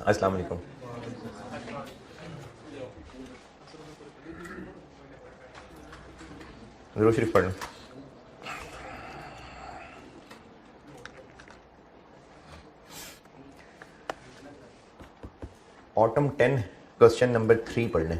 अस्सलाम वालेकुम। ज़रूर शरीफ पढ़ लें। ऑटम 10 क्वेश्चन नंबर 3 पढ़ लें।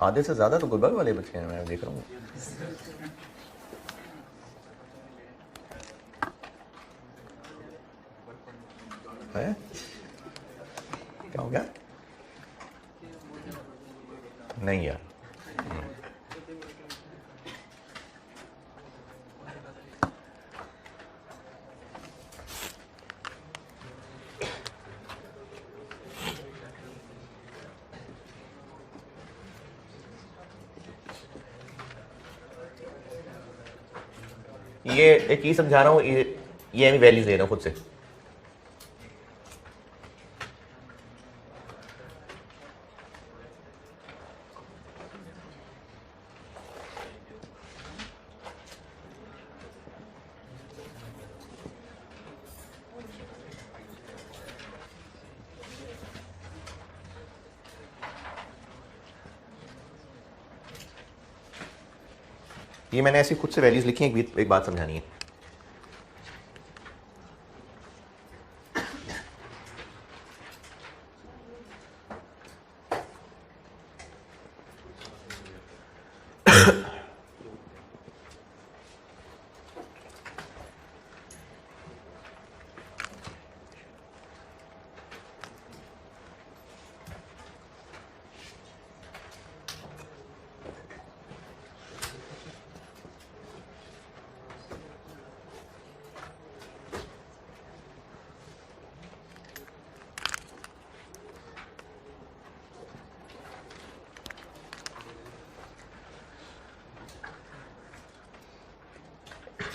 आधे से ज़्यादा तो गुलबर्ग वाले बच्चे हैं, मैं देख रहा हूँ। है क्या हो गया? नहीं यार, ये एक ही समझा रहा हूँ, ये मैं वैल्यूज दे रहा हूँ खुद से। ये मैंने ऐसी खुद से वैल्यूज लिखी हैं, एक बात समझानी है।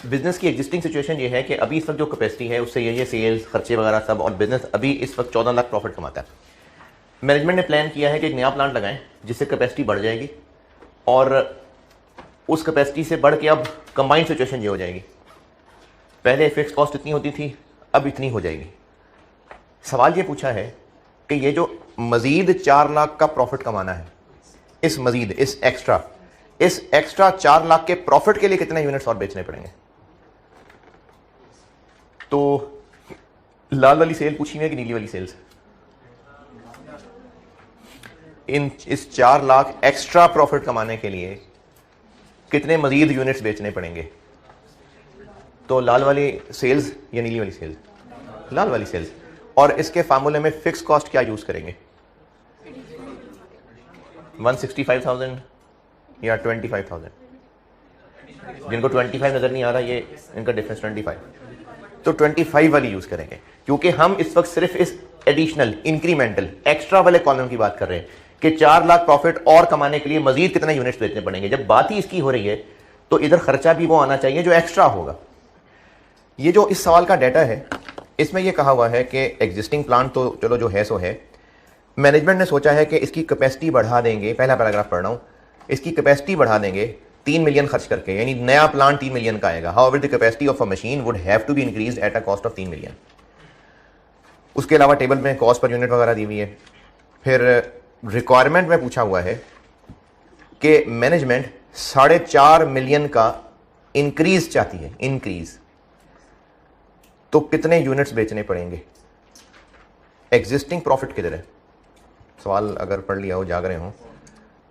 बिजनेस की एग्जिस्टिंग सिचुएशन ये है कि अभी इस वक्त जो कैपेसिटी है उससे ये सेल्स खर्चे वगैरह सब, और बिजनेस अभी इस वक्त 14 लाख प्रॉफिट कमाता है। मैनेजमेंट ने प्लान किया है कि एक नया प्लांट लगाएं जिससे कैपेसिटी बढ़ जाएगी, और उस कैपेसिटी से बढ़ के अब कंबाइंड सिचुएशन ये हो जाएगी। पहले फिक्स कॉस्ट इतनी होती थी, अब इतनी हो जाएगी। सवाल ये पूछा है कि ये जो मजीद 4 लाख का प्रॉफिट कमाना है, इस मजीद इस एक्स्ट्रा 4 लाख के प्रॉफिट के लिए कितने यूनिट्स और बेचने पड़ेंगे? तो लाल वाली सेल पूछी है कि नीली वाली सेल्स? इस 4 लाख एक्स्ट्रा प्रॉफिट कमाने के लिए कितने मजीद यूनिट्स बेचने पड़ेंगे? तो लाल वाली सेल्स या नीली वाली सेल्स? लाल वाली सेल्स। और इसके फार्मूले में फिक्स कॉस्ट क्या यूज करेंगे? 165,000 या 25,000? जिनको 25 नजर नहीं आ रहा, ये इनका डिफरेंस 25, तो 25 वाली यूज करेंगे, क्योंकि हम इस वक्त सिर्फ इस एडिशनल इंक्रीमेंटल एक्स्ट्रा वाले कॉलम की बात कर रहे हैं कि 4 लाख प्रॉफिट और कमाने के लिए मजीद कितने यूनिट्स बेचने पड़ेंगे। जब बात ही इसकी हो रही है तो इधर खर्चा भी वो आना चाहिए जो एक्स्ट्रा होगा। ये जो इस सवाल का डाटा है, इसमें यह कहा हुआ है कि एग्जिस्टिंग प्लांट तो चलो जो है सो है, मैनेजमेंट ने सोचा है कि इसकी कैपेसिटी बढ़ा देंगे। पहला पैराग्राफ पढ़ रहा हूं, इसकी कैपेसिटी बढ़ा देंगे 3 मिलियन खर्च करके, यानी नया प्लांट 3 मिलियन का आएगा। However the capacity of a machine would have to be increased at a cost of 3 million. उसके अलावा टेबल में कॉस्ट पर यूनिट वगैरह दी हुई है। फिर रिक्वायरमेंट में पूछा हुआ है कि मैनेजमेंट 4.5 मिलियन का इंक्रीज चाहती है, इंक्रीज, तो कितने यूनिट्स बेचने पड़ेंगे। एग्जिस्टिंग प्रॉफिट किधर है, सवाल अगर पढ़ लिया हो, जाग रहे हो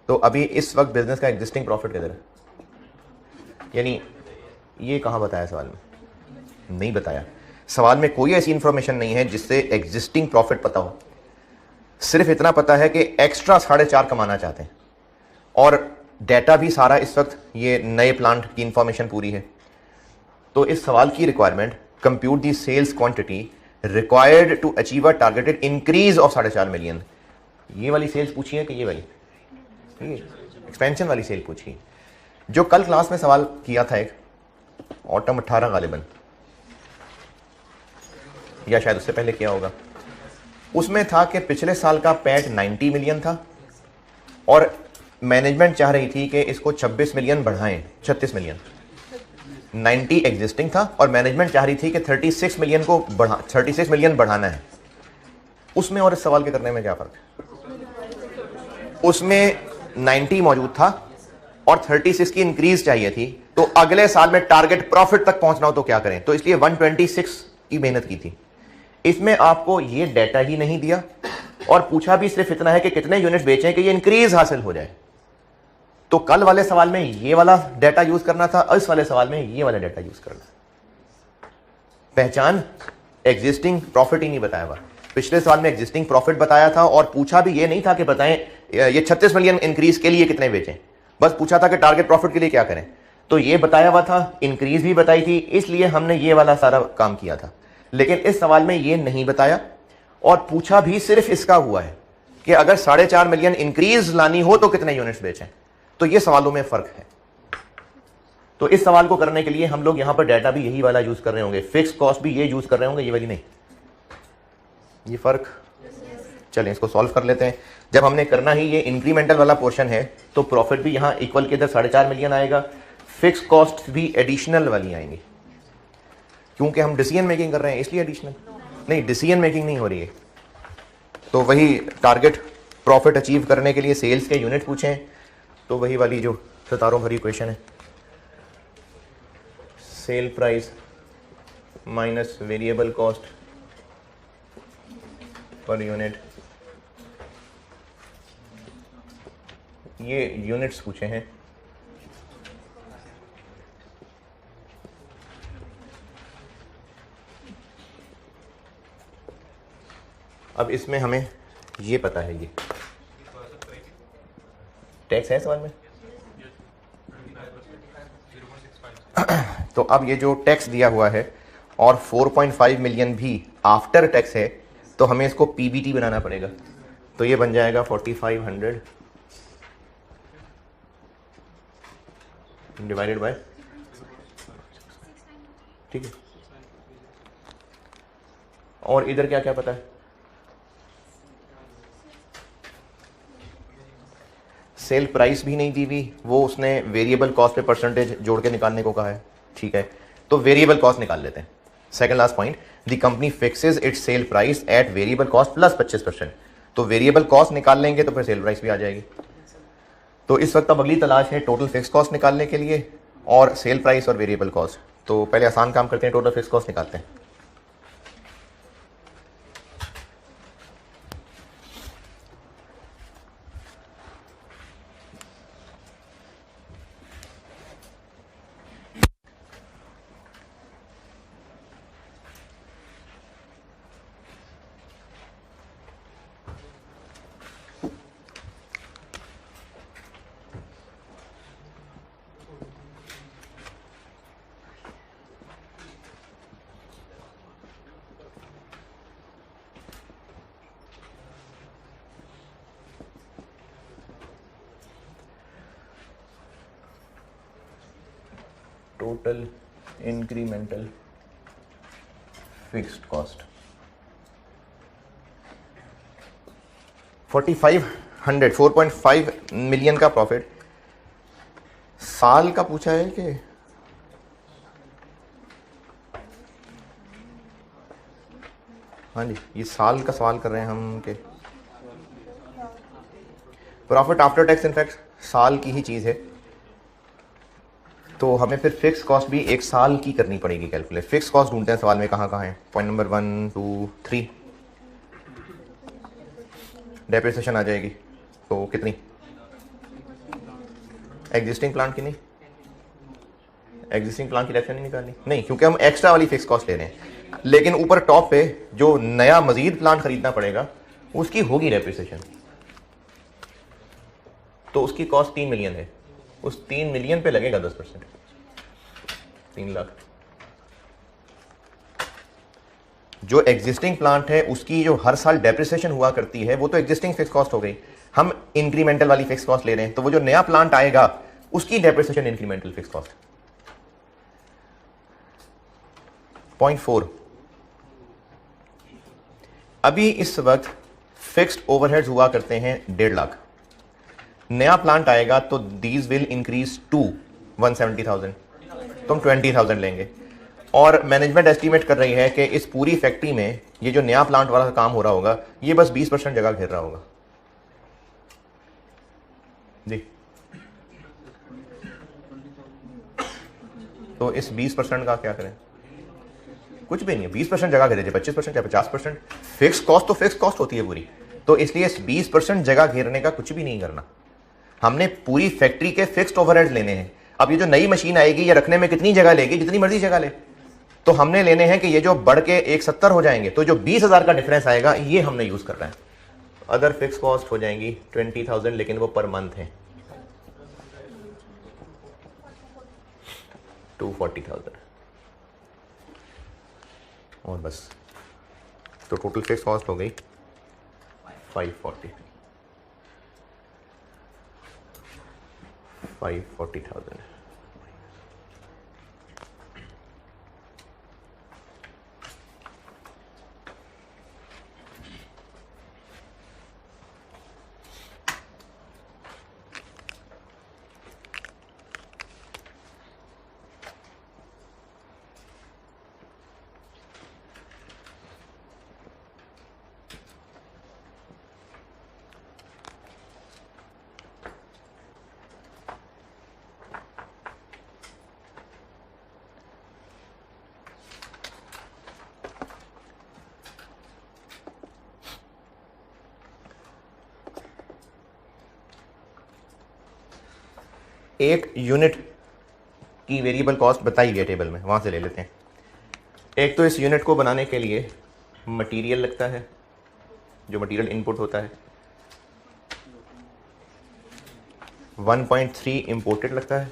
तो अभी इस वक्त बिजनेस का एग्जिस्टिंग प्रॉफिट किधर है, यानी ये कहाँ बताया सवाल में, नहीं बताया। सवाल में कोई ऐसी इंफॉर्मेशन नहीं है जिससे एग्जिस्टिंग प्रॉफिट पता हो, सिर्फ इतना पता है कि एक्स्ट्रा 4.5 कमाना चाहते हैं, और डेटा भी सारा इस वक्त ये नए प्लांट की इंफॉर्मेशन पूरी है। तो इस सवाल की requirement, compute the sales quantity required to achieve a targeted increase of 4.5 million. ये वाली सेल्स पूछी है कि ये वाली, एक्सपेंशन वाली सेल पूछी। जो कल क्लास में सवाल किया था एक, ऑटम 18 गालिबन, या शायद उससे पहले किया होगा, उसमें था कि पिछले साल का पैट 90 मिलियन था और मैनेजमेंट चाह रही थी कि इसको 26 मिलियन बढ़ाएं, 36 मिलियन। 90 एग्जिस्टिंग था और मैनेजमेंट चाह रही थी कि 36 मिलियन को 36 मिलियन बढ़ाना है। उसमें और इस सवाल के करने में क्या फर्क है। उसमें 90 मौजूद था और 36 की इंक्रीज चाहिए थी, तो अगले साल में टारगेट प्रॉफिट तक पहुंचना हो तो क्या करें, तो इसलिए 126 की मेहनत की थी। इसमें आपको ये डेटा ही नहीं दिया और पूछा भी सिर्फ इतना है कि कितने यूनिट्स बेचें कि ये इंक्रीज हासिल हो जाए। तो कल वाले सवाल में ये वाला डेटा यूज करना था, इस वाले सवाल में ये वाला डेटा यूज करना। पहचान एग्जिस्टिंग प्रॉफिट ही नहीं बताया हुआ। पिछले सवाल में एग्जिस्टिंग प्रॉफिट बताया था और पूछा भी ये नहीं था कि बताएं ये 36 मिलियन इंक्रीज के लिए कितने बेचें, बस पूछा था कि टारगेट प्रॉफिट के लिए क्या करें। तो ये बताया हुआ था, इंक्रीज भी बताई थी, इसलिए हमने ये वाला सारा काम किया था। लेकिन इस सवाल में ये नहीं बताया और पूछा भी सिर्फ इसका हुआ है कि अगर 4.5 मिलियन इंक्रीज लानी हो तो कितने यूनिट्स बेचें। तो ये सवालों में फर्क है। तो इस सवाल को करने के लिए हम लोग यहां पर डाटा भी यही वाला यूज कर रहे होंगे, फिक्स कॉस्ट भी ये यूज कर रहे होंगे, ये वाली नहीं। ये फर्क, चलें इसको सॉल्व कर लेते हैं। जब हमने करना ही ये इंक्रीमेंटल वाला पोर्शन है तो प्रॉफिट भी यहां इक्वल के इधर 4.5 मिलियन आएगा, फिक्स कॉस्ट भी एडिशनल वाली आएंगी, क्योंकि हम डिसीजन मेकिंग कर रहे हैं इसलिए एडिशनल, नहीं डिसीजन मेकिंग नहीं हो रही है। तो वही टारगेट प्रॉफिट अचीव करने के लिए सेल्स के यूनिट पूछें, तो वही वाली जो सितारों भरी क्वेश्चन है, sale price minus variable cost per unit, ये यूनिट्स पूछे हैं। अब इसमें हमें ये पता है, ये टैक्स है सवाल में। तो अब ये जो टैक्स दिया हुआ है और 4.5 मिलियन भी आफ्टर टैक्स है, तो हमें इसको पीबीटी बनाना पड़ेगा। तो ये बन जाएगा 4500 डिवाइडेड बाय, ठीक है। और इधर क्या क्या पता है, सेल प्राइस भी नहीं दी हुई, वो उसने वेरिएबल कॉस्ट पे परसेंटेज जोड़ के निकालने को कहा है, ठीक है। तो वेरिएबल कॉस्ट निकाल लेते हैं। Second last point, the company fixes its sale price at variable cost plus 25%। तो वेरिएबल कॉस्ट निकाल लेंगे तो फिर सेल प्राइस भी आ जाएगी। तो इस वक्त अब अगली तलाश है टोटल फिक्स कॉस्ट निकालने के लिए और सेल प्राइस और वेरिएबल कॉस्ट। तो पहले आसान काम करते हैं, टोटल फिक्स कॉस्ट निकालते हैं। Total incremental fixed cost 4.5 million का प्रॉफिट, साल का पूछा है कि हाँ जी, ये साल का सवाल कर रहे हैं हम के प्रॉफिट आफ्टर टैक्स इनफैक्ट साल की ही चीज़ है, तो हमें फिर फिक्स कॉस्ट भी एक साल की करनी पड़ेगी कैलकुलेट। फिक्स कॉस्ट ढूंढते हैं सवाल में कहाँ कहाँ है। पॉइंट नंबर 1 2 3 डेप्रिसिएशन आ जाएगी, तो कितनी एग्जिस्टिंग प्लांट की नहीं, एग्जिस्टिंग प्लांट की डेप्रिसिएशन नहीं निकालनी नहीं, क्योंकि हम एक्स्ट्रा वाली फिक्स कॉस्ट ले रहे हैं। लेकिन ऊपर टॉप पे जो नया मजीद प्लांट खरीदना पड़ेगा उसकी होगी डेप्रिसिएशन, तो उसकी कॉस्ट 3 मिलियन है, उस 3 मिलियन पे लगेगा 10%, 3 लाख। जो एग्जिस्टिंग प्लांट है उसकी जो हर साल डेप्रिसिएशन हुआ करती है वो तो एग्जिस्टिंग फिक्स कॉस्ट हो गई, हम इंक्रीमेंटल वाली फिक्स कॉस्ट ले रहे हैं, तो वो जो नया प्लांट आएगा उसकी depreciation incremental fix cost. Point 4, अभी इस वक्त फिक्स्ड ओवरहेड्स हुआ करते हैं 1.5 लाख, नया प्लांट आएगा तो दीज विल इंक्रीज टू 170,000, तो हम 20,000 लेंगे। और मैनेजमेंट एस्टीमेट कर रही है कि इस पूरी फैक्ट्री में ये जो नया प्लांट वाला काम हो रहा होगा ये बस 20% जगह घेर रहा होगा जी। तो इस 20% का क्या करें, कुछ भी नहीं है, 20% जगह घेरे, 25% या 50%, फिक्स कॉस्ट तो फिक्स कॉस्ट होती है पूरी, तो इसलिए इस 20% जगह घेरने का कुछ भी नहीं करना, हमने पूरी फैक्ट्री के फिक्स्ड ओवरहेड्स लेने हैं। अब ये जो नई मशीन आएगी ये रखने में कितनी जगह लेगी, जितनी मर्जी जगह ले, तो हमने लेने हैं कि ये जो बढ़ के 170 हो जाएंगे, तो जो 20,000 का डिफरेंस आएगा ये हमने यूज करना है। अदर फिक्स कॉस्ट हो जाएंगी 20,000, लेकिन वो पर मंथ है 240,000 और बस, तो टोटल फिक्स कॉस्ट हो गई 540,000। एक यूनिट की वेरिएबल कॉस्ट बताई गई है टेबल में, वहां से ले लेते हैं। एक तो इस यूनिट को बनाने के लिए मटेरियल लगता है, जो मटेरियल इनपुट होता है, 1.3 इंपोर्टेड लगता है,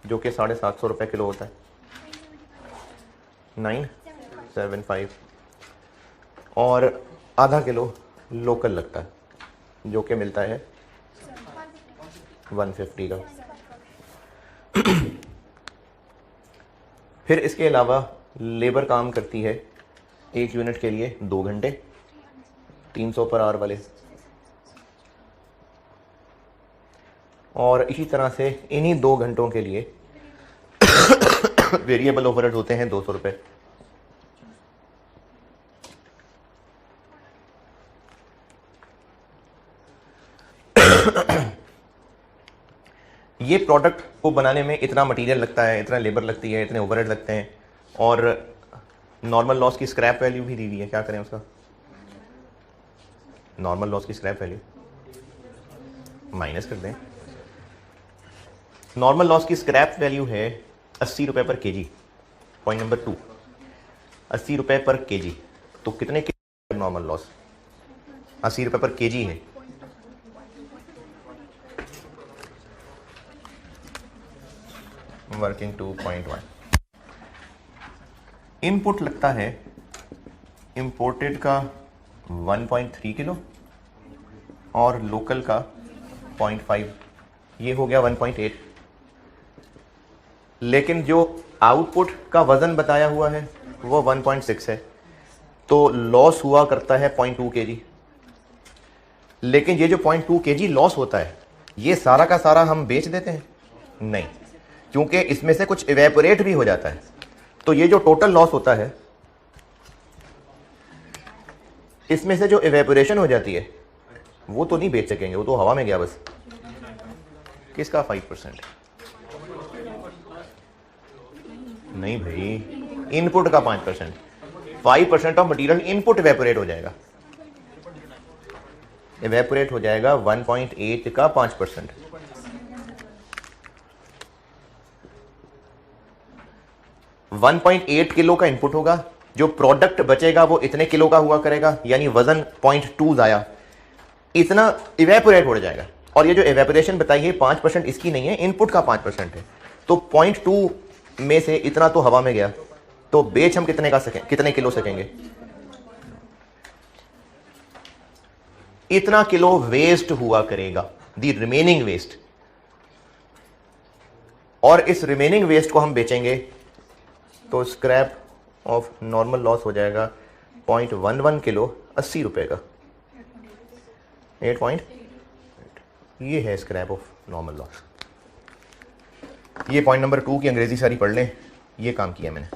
जो कि 750 रुपये किलो होता है, 975, और आधा किलो लोकल लगता है जो कि मिलता है 150 का। फिर इसके अलावा लेबर काम करती है एक यूनिट के लिए 2 घंटे 300 पर आवर वाले, और इसी तरह से इन्हीं 2 घंटों के लिए वेरिएबल ओवरहेड होते हैं 200 रुपये। ये प्रोडक्ट को बनाने में इतना मटेरियल लगता है, इतना लेबर लगती है, इतने ओवरहेड लगते हैं, और नॉर्मल लॉस की स्क्रैप वैल्यू भी दी हुई है। क्या करें उसका, नॉर्मल लॉस की स्क्रैप वैल्यू माइनस कर दें। नॉर्मल लॉस की स्क्रैप वैल्यू है 80 रुपये पर केजी। पॉइंट नंबर 2, 80 रुपये पर केजी, तो कितने के नॉर्मल लॉस 80 रुपये पर केजी है, वर्किंग 2.1। इनपुट लगता है इंपोर्टेड का 1.3 किलो और लोकल का 0.5, ये हो गया 1.8। लेकिन जो आउटपुट का वजन बताया हुआ है वो 1.6 है, तो लॉस हुआ करता है 0.2 केजी। लेकिन ये जो 0.2 kg लॉस होता है ये सारा का सारा हम बेच देते हैं? नहीं, क्योंकि इसमें से कुछ इवेपोरेट भी हो जाता है। तो ये जो टोटल लॉस होता है इसमें से जो इवेपोरेशन हो जाती है वो तो नहीं बेच सकेंगे, वो तो हवा में गया बस। किसका 5%? नहीं भाई, इनपुट का 5%। 5% ऑफ मटेरियल इनपुट इवेपोरेट हो जाएगा। इवेपोरेट हो जाएगा 1.8 का 5%। वन 1.8 किलो का इनपुट होगा, जो प्रोडक्ट बचेगा वो इतने किलो का हुआ करेगा, यानी वजन 0.2 आया, इतना इवेपोरेट हो जाएगा। और ये जो इवेपोरेशन बताई है 5% इसकी नहीं है, इनपुट का 5% है। तो 0.2 में से इतना तो हवा में गया, तो बेच हम कितने का सकें, कितने किलो सकेंगे? इतना किलो वेस्ट हुआ करेगा, दी रिमेनिंग वेस्ट। और इस रिमेनिंग वेस्ट को हम बेचेंगे तो स्क्रैप ऑफ नॉर्मल लॉस हो जाएगा 0.11 किलो 80 रुपए का। 8 ये है स्क्रैप ऑफ नॉर्मल लॉस। ये पॉइंट नंबर 2 की अंग्रेजी सारी पढ़ लें, ये काम किया मैंने।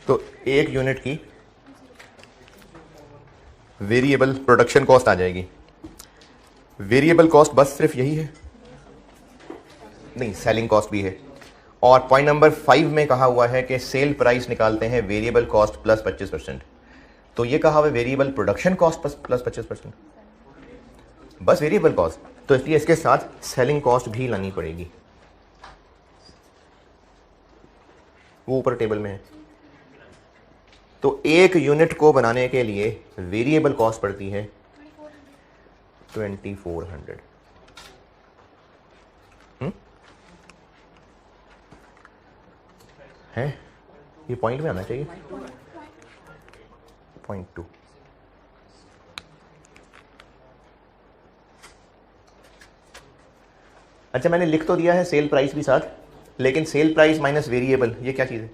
तो एक यूनिट की वेरिएबल प्रोडक्शन कॉस्ट आ जाएगी। वेरिएबल कॉस्ट बस सिर्फ यही है? नहीं, सेलिंग कॉस्ट भी है। और पॉइंट नंबर 5 में कहा हुआ है कि सेल प्राइस निकालते हैं वेरिएबल कॉस्ट प्लस 25%। तो ये कहा हुआ है वेरिएबल प्रोडक्शन कॉस्ट प्लस 25%, बस वेरिएबल कॉस्ट। तो इसलिए इसके साथ सेलिंग कॉस्ट भी लानी पड़ेगी, वो ऊपर टेबल में है। तो एक यूनिट को बनाने के लिए वेरिएबल कॉस्ट पड़ती है 2400। है, ये पॉइंट में आना चाहिए। 0.2। अच्छा, मैंने लिख तो दिया है सेल प्राइस भी साथ, लेकिन सेल प्राइस माइनस वेरिएबल ये क्या चीज है?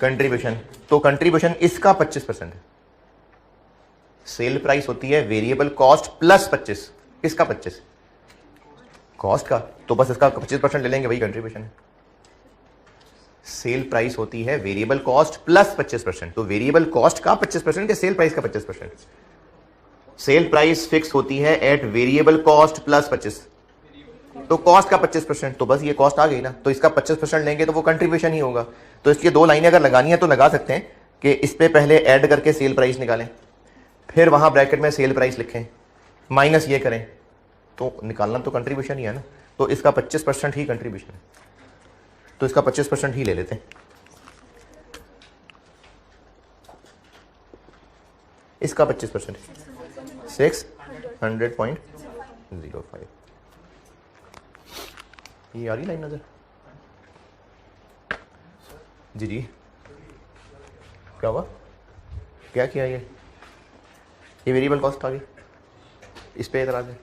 कंट्रीब्यूशन। तो कंट्रीब्यूशन इसका 25% है। सेल प्राइस होती है वेरिएबल कॉस्ट प्लस 25। किसका 25? कॉस्ट का। तो बस इसका 25% ले लेंगे, वही कंट्रीब्यूशन है। सेल प्राइस होती है वेरिएबल कॉस्ट प्लस 25%। तो वेरिएबल कॉस्ट का 25% के सेल प्राइस का 25%। सेल प्राइस फिक्स होती है एट वेरिएबल कॉस्ट प्लस 25। तो कॉस्ट का 25%, तो बस ये कॉस्ट आ गई ना, तो इसका 25% लेंगे तो वो कंट्रीब्यूशन ही होगा। तो इसलिए दो लाइनें अगर लगानी है तो लगा सकते हैं कि इस पे पहले ऐड करके सेल प्राइस निकालें, फिर वहां ब्रैकेट में सेल प्राइस लिखें, माइनस ये करें, तो निकालना तो कंट्रीब्यूशन ही है ना। तो इसका 25% ही कंट्रीब्यूशन है, तो इसका 25% ही ले लेते हैं। इसका 25% 600.05। ये आ रही लाइन नजर? जी जी, क्या हुआ? क्या किया? ये वेरिएबल कॉस्ट आ गई, इस पे एतराज है।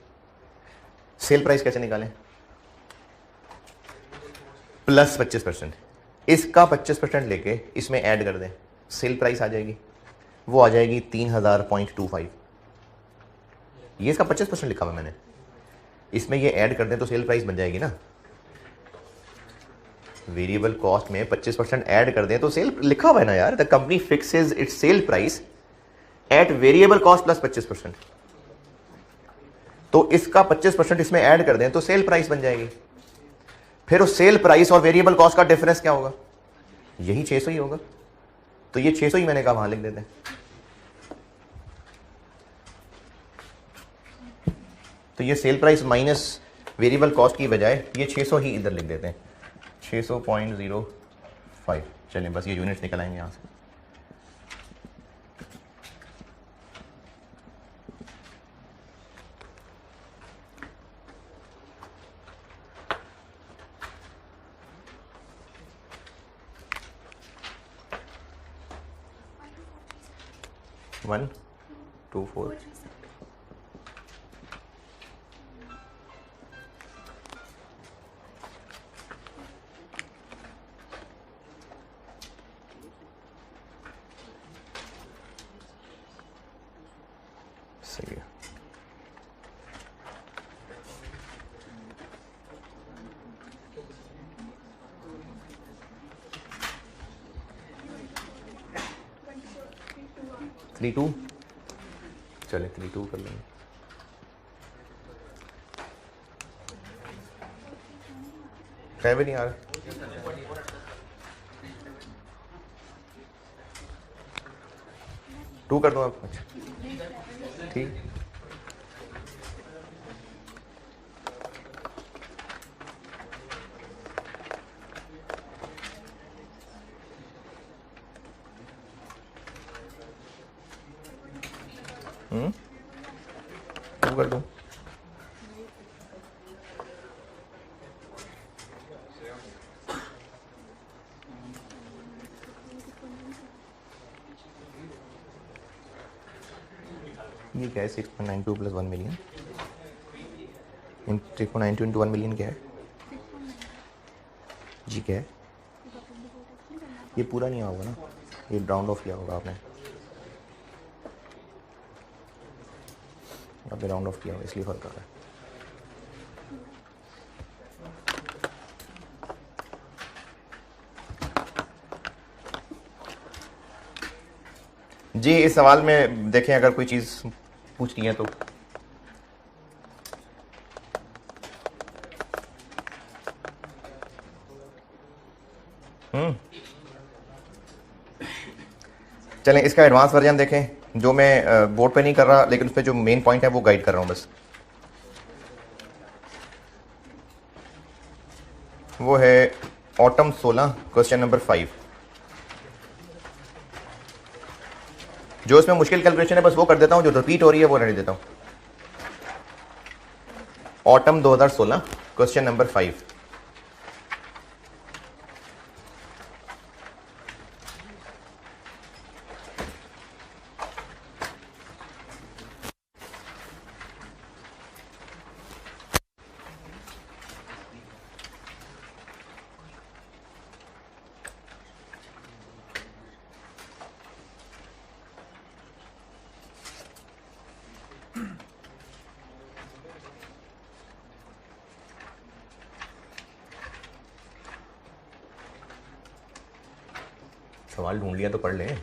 सेल प्राइस कैसे निकालें? प्लस 25%। इसका 25% लेके इसमें ऐड कर दें, सेल प्राइस आ जाएगी, वो आ जाएगी 3000.25। ये इसका 25% लिखा हुआ मैंने, इसमें ये ऐड कर दें तो सेल प्राइस बन जाएगी ना। वेरिएबल कॉस्ट में 25% ऐड कर दें तो सेल लिखा हुआ है ना यार, the company fixes its sale price at variable cost plus 25%। तो इसका 25% इसमें ऐड कर दें तो सेल प्राइस बन जाएगी। फिर उस सेल प्राइस और वेरिएबल कॉस्ट का डिफरेंस क्या होगा? यही 600 ही होगा। तो ये 600 ही मैंने कहा वहां लिख देते हैं। तो ये sale price minus variable cost की बजाय ये 600 ही इधर लिख देते हैं, 600.05। चलिए बस ये यूनिट्स निकल आएंगे यहां से। 124 सही है। थ्री टू चले 3-2 कर लेंगे। कह भी नहीं आ रहा। टू कर दूँ आप? अच्छा ठीक। टू कर दूँ? ये क्या है? 6.92 प्लस 1 मिलियन 3.92 इंटू 1 मिलियन क्या है जी? क्या है ये? पूरा नहीं होगा ना, ये राउंड ऑफ किया होगा आपने, आपने राउंड ऑफ किया होगा इसलिए फर्क आ रहा है। जी इस सवाल में देखें अगर कोई चीज़ पूछनी है तो। चलें इसका एडवांस वर्जन देखें, जो मैं बोर्ड पे नहीं कर रहा लेकिन उस पर जो मेन पॉइंट है वो गाइड कर रहा हूँ बस। वो है ऑटम 16 क्वेश्चन नंबर 5। जो इसमें मुश्किल कैलकुलेशन है बस वो कर देता हूँ, जो रिपीट हो रही है वो रहने देता हूँ। Autumn 2016 question number 5। सवाल ढूंढ लिया तो पढ़ लें।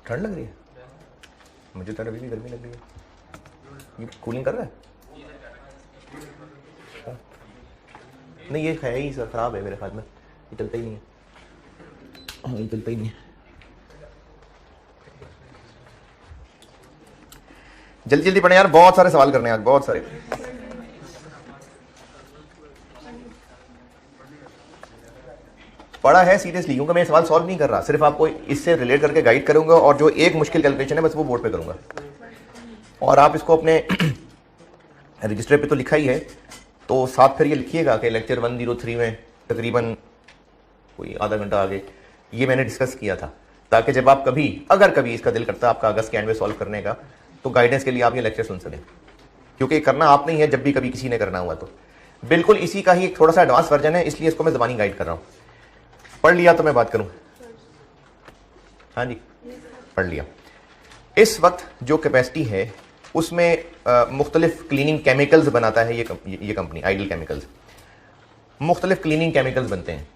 ठंड लग रही है? मुझे तो अभी भी गर्मी लग रही है। ये कूलिंग कर रहा है? नहीं ये है ही सर, ख़राब है मेरे ख्याल में, ये चलता ही नहीं है। हाँ ये चलता ही नहीं है। जल्दी जल्दी पढ़े यार, बहुत सारे सवाल करने हैं आज, बहुत सारे। पढ़ा है सीरियसली, क्योंकि मैं सवाल सॉल्व नहीं कर रहा, सिर्फ आपको इससे रिलेट करके गाइड करूंगा और जो एक मुश्किल कैलकुलेशन है बस वो बोर्ड पे करूंगा। और आप इसको अपने रजिस्टर पे तो लिखा ही है, तो साथ फिर ये लिखिएगा कि लेक्चर 103 में तकरीबन कोई आधा घंटा आगे ये मैंने डिस्कस किया था, ताकि जब आप कभी अगर कभी इसका दिल करता है आपका अगस्त के एंड में सॉल्व करने का, तो गाइडेंस के लिए आप ये लेक्चर सुन सकें, क्योंकि करना आप नहीं है, जब भी कभी किसी ने करना हुआ तो बिल्कुल इसी का ही एक थोड़ा सा एडवांस वर्जन है, इसलिए इसको मैं ज़बानी गाइड कर रहा हूँ। पढ़ लिया तो मैं बात करूँ? हाँ जी पढ़ लिया। इस वक्त जो कैपेसिटी है उसमें मुख्तलिफ क्लीनिंग केमिकल्स बनाता है ये कंपनी आइडल केमिकल्स, मुख्तलिफ क्लीनिंग केमिकल्स बनते हैं।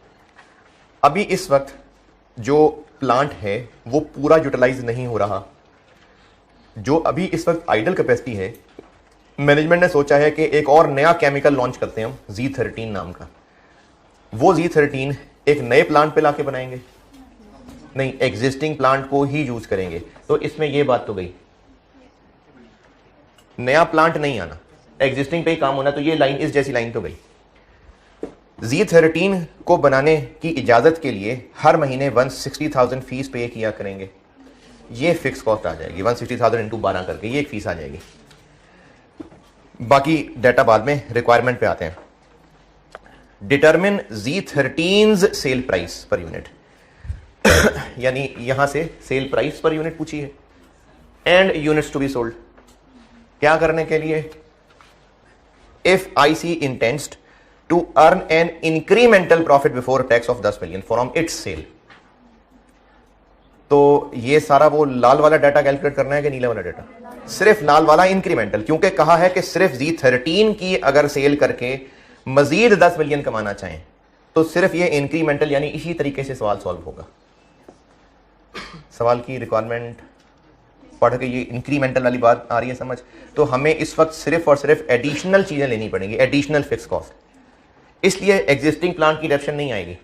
अभी इस वक्त जो प्लांट है वो पूरा यूटिलाइज नहीं हो रहा। जो अभी इस वक्त आइडल कैपेसिटी है, मैनेजमेंट ने सोचा है कि एक और नया केमिकल लॉन्च करते हैं हम, Z13 नाम का। वो Z13 एक नए प्लांट पे लाके बनाएंगे? नहीं, एग्जिस्टिंग प्लांट को ही यूज करेंगे। तो इसमें ये बात तो गई, नया प्लांट नहीं आना, एग्जिस्टिंग पे ही काम होना, तो ये लाइन इस जैसी लाइन तो गई। Z13 को बनाने की इजाजत के लिए हर महीने 160,000 फीस पे किया करेंगे, ये फिक्स कॉस्ट आ जाएगी। 160,000 इंटू 12 करके ये एक फीस आ जाएगी। बाकी डाटा बाद में, रिक्वायरमेंट पे आते हैं। Determine Z13's sale price per unit यानी यहां से सेल प्राइस पर यूनिट पूछी है, and units to be sold. क्या करने के लिए? If IC intends to earn an incremental profit before tax of 10 million from its sale. तो ये सारा वो लाल वाला डाटा कैलकुलेट करना है कि नीला वाला डाटा? सिर्फ लाल वाला इंक्रीमेंटल, क्योंकि कहा है कि सिर्फ Z13 की अगर सेल करके मजीद 10 मिलियन कमाना चाहें तो सिर्फ ये इंक्रीमेंटल, यानी इसी तरीके से सवाल सॉल्व होगा। सवाल की रिक्वायरमेंट पढ़ के ये इंक्रीमेंटल वाली बात आ रही है समझ, तो हमें इस वक्त सिर्फ और सिर्फ एडिशनल चीजें लेनी पड़ेंगी, एडिशनल फिक्स कॉस्ट। इसलिए एग्जिस्टिंग प्लांट की डेप्शन नहीं आएगी।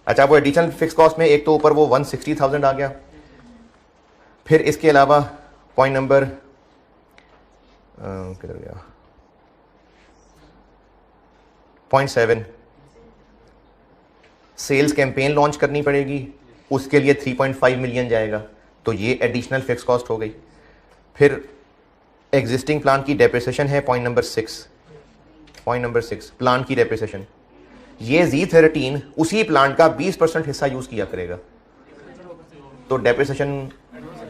अच्छा, वो एडिशनल फिक्स कॉस्ट में एक तो ऊपर वो 160,000 आ गया, फिर इसके अलावा पॉइंट नंबर किधर गया, पॉइंट 7, सेल्स कैंपेन लॉन्च करनी पड़ेगी, उसके लिए 3.5 मिलियन जाएगा, तो ये एडिशनल फिक्स कॉस्ट हो गई। फिर एग्जिस्टिंग प्लांट की डेप्रिसिएशन है पॉइंट नंबर 6, प्लांट की डेप्रिसिएशन। ये Z13 उसी प्लांट का 20% हिस्सा यूज किया करेगा, तो डेप्रिसिएशन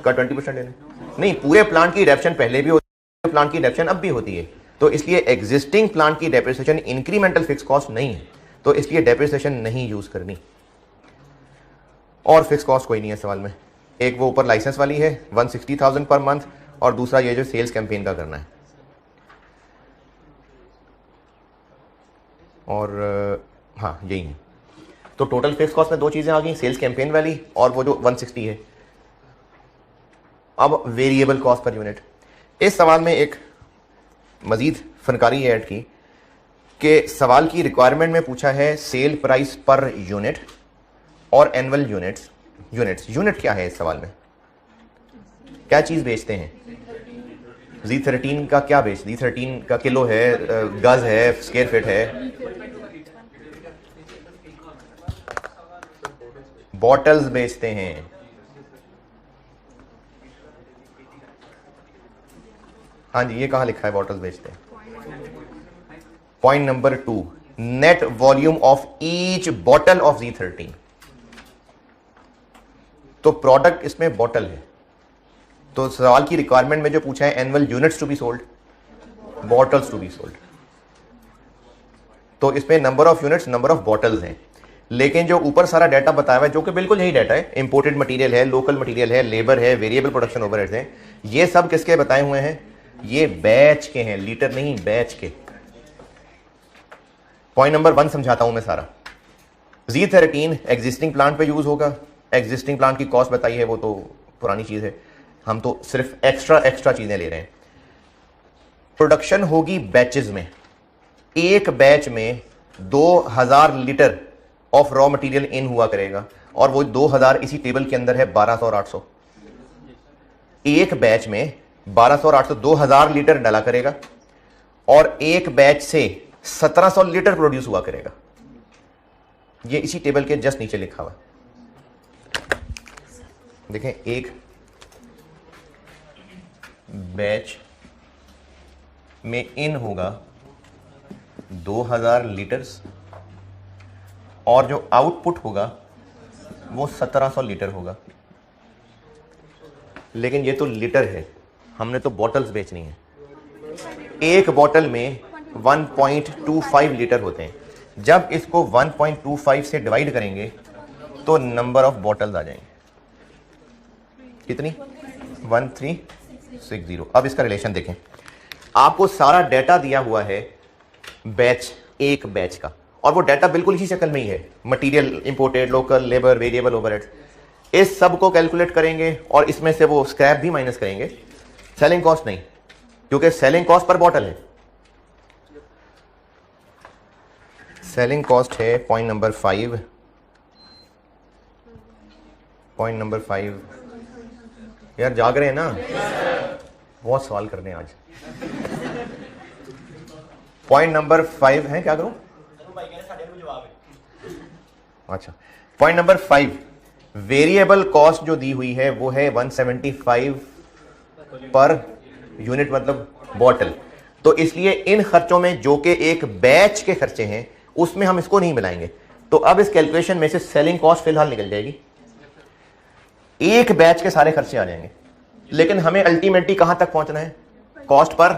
का 20% लेना नहीं, पूरे प्लांट की डेप्रिसिएशन पहले भी होती है, प्लांट की डेप्रिसिएशन अब भी होती है, तो इसलिए एग्जिस्टिंग प्लांट की डेप्रिसिएशन इंक्रीमेंटल फिक्स कॉस्ट नहीं है, तो इसलिए डेप्रिसिएशन नहीं यूज करनी। और फिक्स कॉस्ट कोई नहीं है सवाल में, एक वो ऊपर लाइसेंस वाली है 160,000 पर मंथ, और दूसरा ये जो सेल्स कैंपेन का करना है। और हाँ यही है। तो टोटल फिक्स कॉस्ट में दो चीजें आ गई, सेल्स कैंपेन वाली और वो जो 160 है। अब वेरिएबल कॉस्ट पर यूनिट, इस सवाल में एक मजीद फनकारी ऐड की कि सवाल की रिक्वायरमेंट में पूछा है सेल प्राइस पर यूनिट और एनुअल यूनिट्स। यूनिट क्या है इस सवाल में? क्या चीज बेचते हैं? Z13 का क्या बेच, Z13 का किलो है, गज है, स्क्वायर फीट है, बॉटल्स बेचते हैं। हाँ जी, ये कहां लिखा है बॉटल्स बेचते हैं? Point number 2, net volume of each bottle of Z13। तो प्रोडक्ट इसमें बॉटल है, तो सवाल की रिक्वायरमेंट में जो पूछा है annual units to be sold, bottles to be sold, तो इसमें number of units, number of bottles हैं। लेकिन जो ऊपर सारा डाटा बताया हुआ है, जो कि बिल्कुल यही डाटा है, इंपोर्टेड मटेरियल है, लोकल मटेरियल है, लेबर है, वेरिएबल प्रोडक्शन ओवरहेड्स हैं, ये सब किसके बताए हुए हैं? ये बैच के हैं, लीटर नहीं, बैच के। पॉइंट नंबर 1 समझाता हूं मैं सारा। Z13 एग्जिस्टिंग प्लांट पे यूज होगा, एग्जिस्टिंग प्लांट की कॉस्ट बताई है, वो तो पुरानी चीज़ है, हम तो सिर्फ एक्स्ट्रा चीज़ें ले रहे हैं। प्रोडक्शन होगी बैचेस में, एक बैच में 2000 litre of raw material in हुआ करेगा, और वो 2000 इसी टेबल के अंदर है 1200 और 800। एक बैच में 1200 और 800 2000 लीटर डाला करेगा, और एक बैच से 1700 लीटर प्रोड्यूस हुआ करेगा। ये इसी टेबल के जस्ट नीचे लिखा हुआ देखें, एक बैच में इन होगा 2000 लीटर्स, और जो आउटपुट होगा वो 1700 लीटर होगा। लेकिन ये तो लीटर है, हमने तो बॉटल्स बेचनी है। एक बॉटल में 1.25 लीटर होते हैं। जब इसको 1.25 से डिवाइड करेंगे तो नंबर ऑफ बॉटल्स आ जाएंगे। कितनी? 1360। अब इसका रिलेशन देखें, आपको सारा डाटा दिया हुआ है बैच, एक बैच का, और वो डाटा बिल्कुल इसी शक्ल में ही है, material imported, local, labour, variable overheads. इस सब को कैलकुलेट करेंगे और इसमें से वो स्क्रैप भी माइनस करेंगे, सेलिंग कॉस्ट नहीं, क्योंकि सेलिंग कॉस्ट पर बॉटल है। सेलिंग कॉस्ट है पॉइंट नंबर 5। पॉइंट नंबर 5 यार, जाग रहे हैं ना? बहुत सवाल करने आज। पॉइंट नंबर 5 है, क्या करूं? अच्छा, पॉइंट नंबर 5, वेरिएबल कॉस्ट जो दी हुई है वो है 175 पर यूनिट, मतलब बॉटल। तो इसलिए इन खर्चों में जो कि एक बैच के खर्चे हैं उसमें हम इसको नहीं मिलाएंगे। तो अब इस कैलकुलेशन में से सेलिंग कॉस्ट फिलहाल निकल जाएगी, एक बैच के सारे खर्चे आ जाएंगे। लेकिन हमें अल्टीमेटली कहां तक पहुंचना है? कॉस्ट पर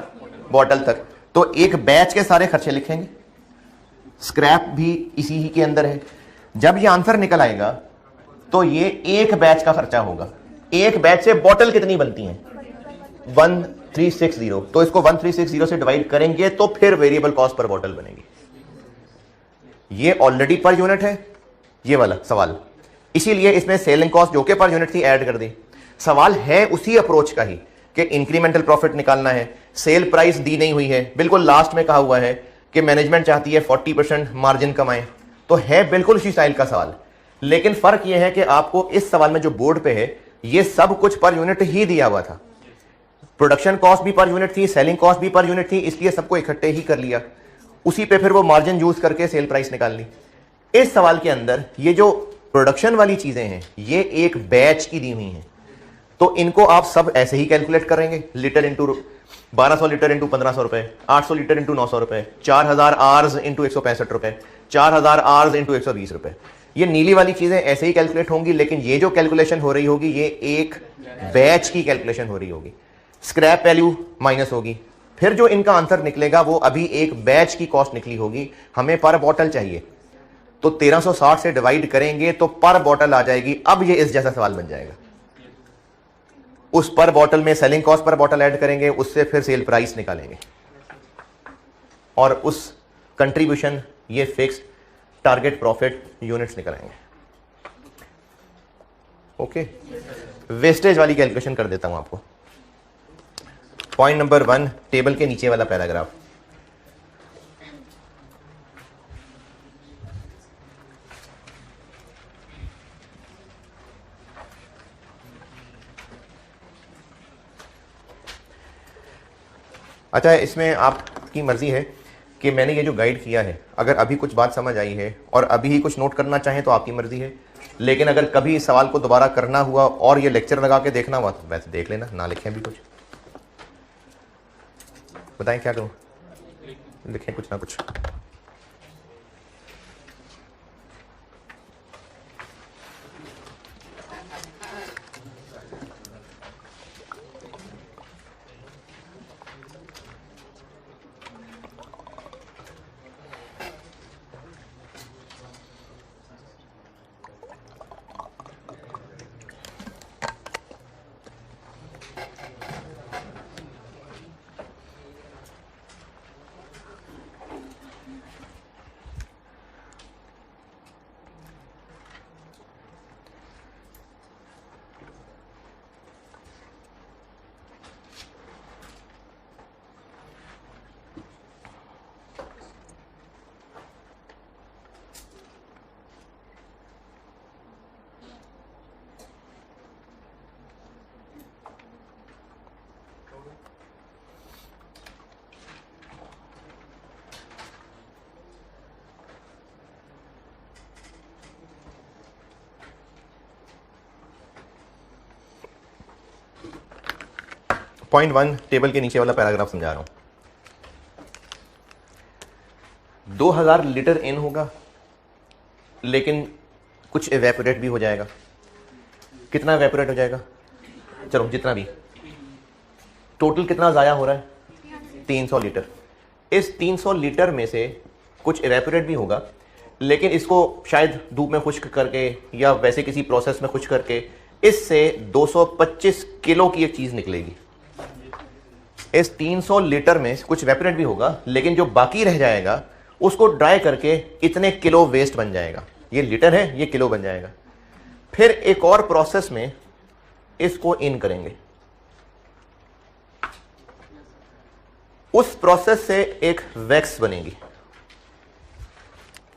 बॉटल तक। तो एक बैच के सारे खर्चे लिखेंगे, स्क्रैप भी इसी ही के अंदर है। जब ये आंसर निकल आएगा तो ये एक बैच का खर्चा होगा। एक बैच से बॉटल कितनी बनती हैं? 1360। तो इसको 1360 से डिवाइड करेंगे तो फिर वेरिएबल कॉस्ट पर बॉटल बनेगी। ये ऑलरेडी पर यूनिट है ये वाला सवाल, इसीलिए इसमें सेलिंग कॉस्ट जो कि पर यूनिट थी ऐड कर दी। सवाल है उसी अप्रोच का ही कि इंक्रीमेंटल प्रॉफिट निकालना है, सेल प्राइस दी नहीं हुई है, बिल्कुल लास्ट में कहा हुआ है कि मैनेजमेंट चाहती है 40% मार्जिन कमाएं, तो है बिल्कुल उसी स्टाइल का सवाल। लेकिन फर्क यह है कि आपको इस सवाल में जो बोर्ड पे है ये सब कुछ पर यूनिट ही दिया हुआ था। प्रोडक्शन कॉस्ट भी पर यूनिट थी, सेलिंग कॉस्ट भी पर यूनिट थी, इसलिए सबको इकट्ठे ही कर लिया, उसी पे फिर वो मार्जिन यूज करके सेल प्राइस निकाल ली। इस सवाल के अंदर ये जो प्रोडक्शन वाली चीजें हैं ये एक बैच की दी हुई हैं, तो इनको आप सब ऐसे ही कैलकुलेट करेंगे, लीटर इंटू 1200 लीटर इंटू 1500 रुपए, 800 लीटर इंटू 900 रुपए, 4000 आर्स इंटू 165 रुपए, 4000 आर्स इंटू 120 रुपए। ये नीली वाली चीजें ऐसे ही कैलकुलेट होंगी, लेकिन ये जो कैलकुलेशन हो रही होगी ये एक बैच की कैलकुलेशन हो रही होगी। स्क्रैप वैल्यू माइनस होगी, फिर जो इनका आंसर निकलेगा वो अभी एक बैच की कॉस्ट निकली होगी। हमें पर बॉटल चाहिए तो 1360 से डिवाइड करेंगे तो पर बॉटल आ जाएगी। अब ये इस जैसा सवाल बन जाएगा, उस पर बॉटल में selling cost per bottle add करेंगे, उससे फिर सेल प्राइस निकालेंगे, और उस कंट्रीब्यूशन ये फिक्स टारगेट प्रॉफिट यूनिट्स निकलेंगे। ओके, वेस्टेज वाली कैलकुलेशन कर देता हूं आपको। पॉइंट नंबर 1, टेबल के नीचे वाला पैराग्राफ। अच्छा, इसमें आपकी मर्जी है कि मैंने ये जो गाइड किया है, अगर अभी कुछ बात समझ आई है और अभी ही कुछ नोट करना चाहें तो आपकी मर्जी है, लेकिन अगर कभी इस सवाल को दोबारा करना हुआ और ये लेक्चर लगा के देखना हुआ तो वैसे देख लेना, ना लिखें भी कुछ। बताएं क्या करूं? लिखें कुछ ना कुछ। .1 टेबल के नीचे वाला पैराग्राफ समझा रहा हूं। 2000 लीटर इन होगा, लेकिन कुछ एवेपोरेट भी हो जाएगा। कितना एवेपोरेट हो जाएगा? चलो जितना भी, टोटल कितना ज़ाया हो रहा है? 300 लीटर। इस 300 लीटर में से कुछ एवेपोरेट भी होगा, लेकिन इसको शायद धूप में खुश्क करके या वैसे किसी प्रोसेस में खुश्क करके इससे 225 किलो की एक चीज़ निकलेगी। इस 300 लीटर में कुछ एवेपोरेट भी होगा, लेकिन जो बाकी रह जाएगा उसको ड्राई करके इतने किलो वेस्ट बन जाएगा। ये लीटर है, ये किलो बन जाएगा। फिर एक और प्रोसेस में इसको इन करेंगे। उस प्रोसेस से एक वैक्स बनेगी।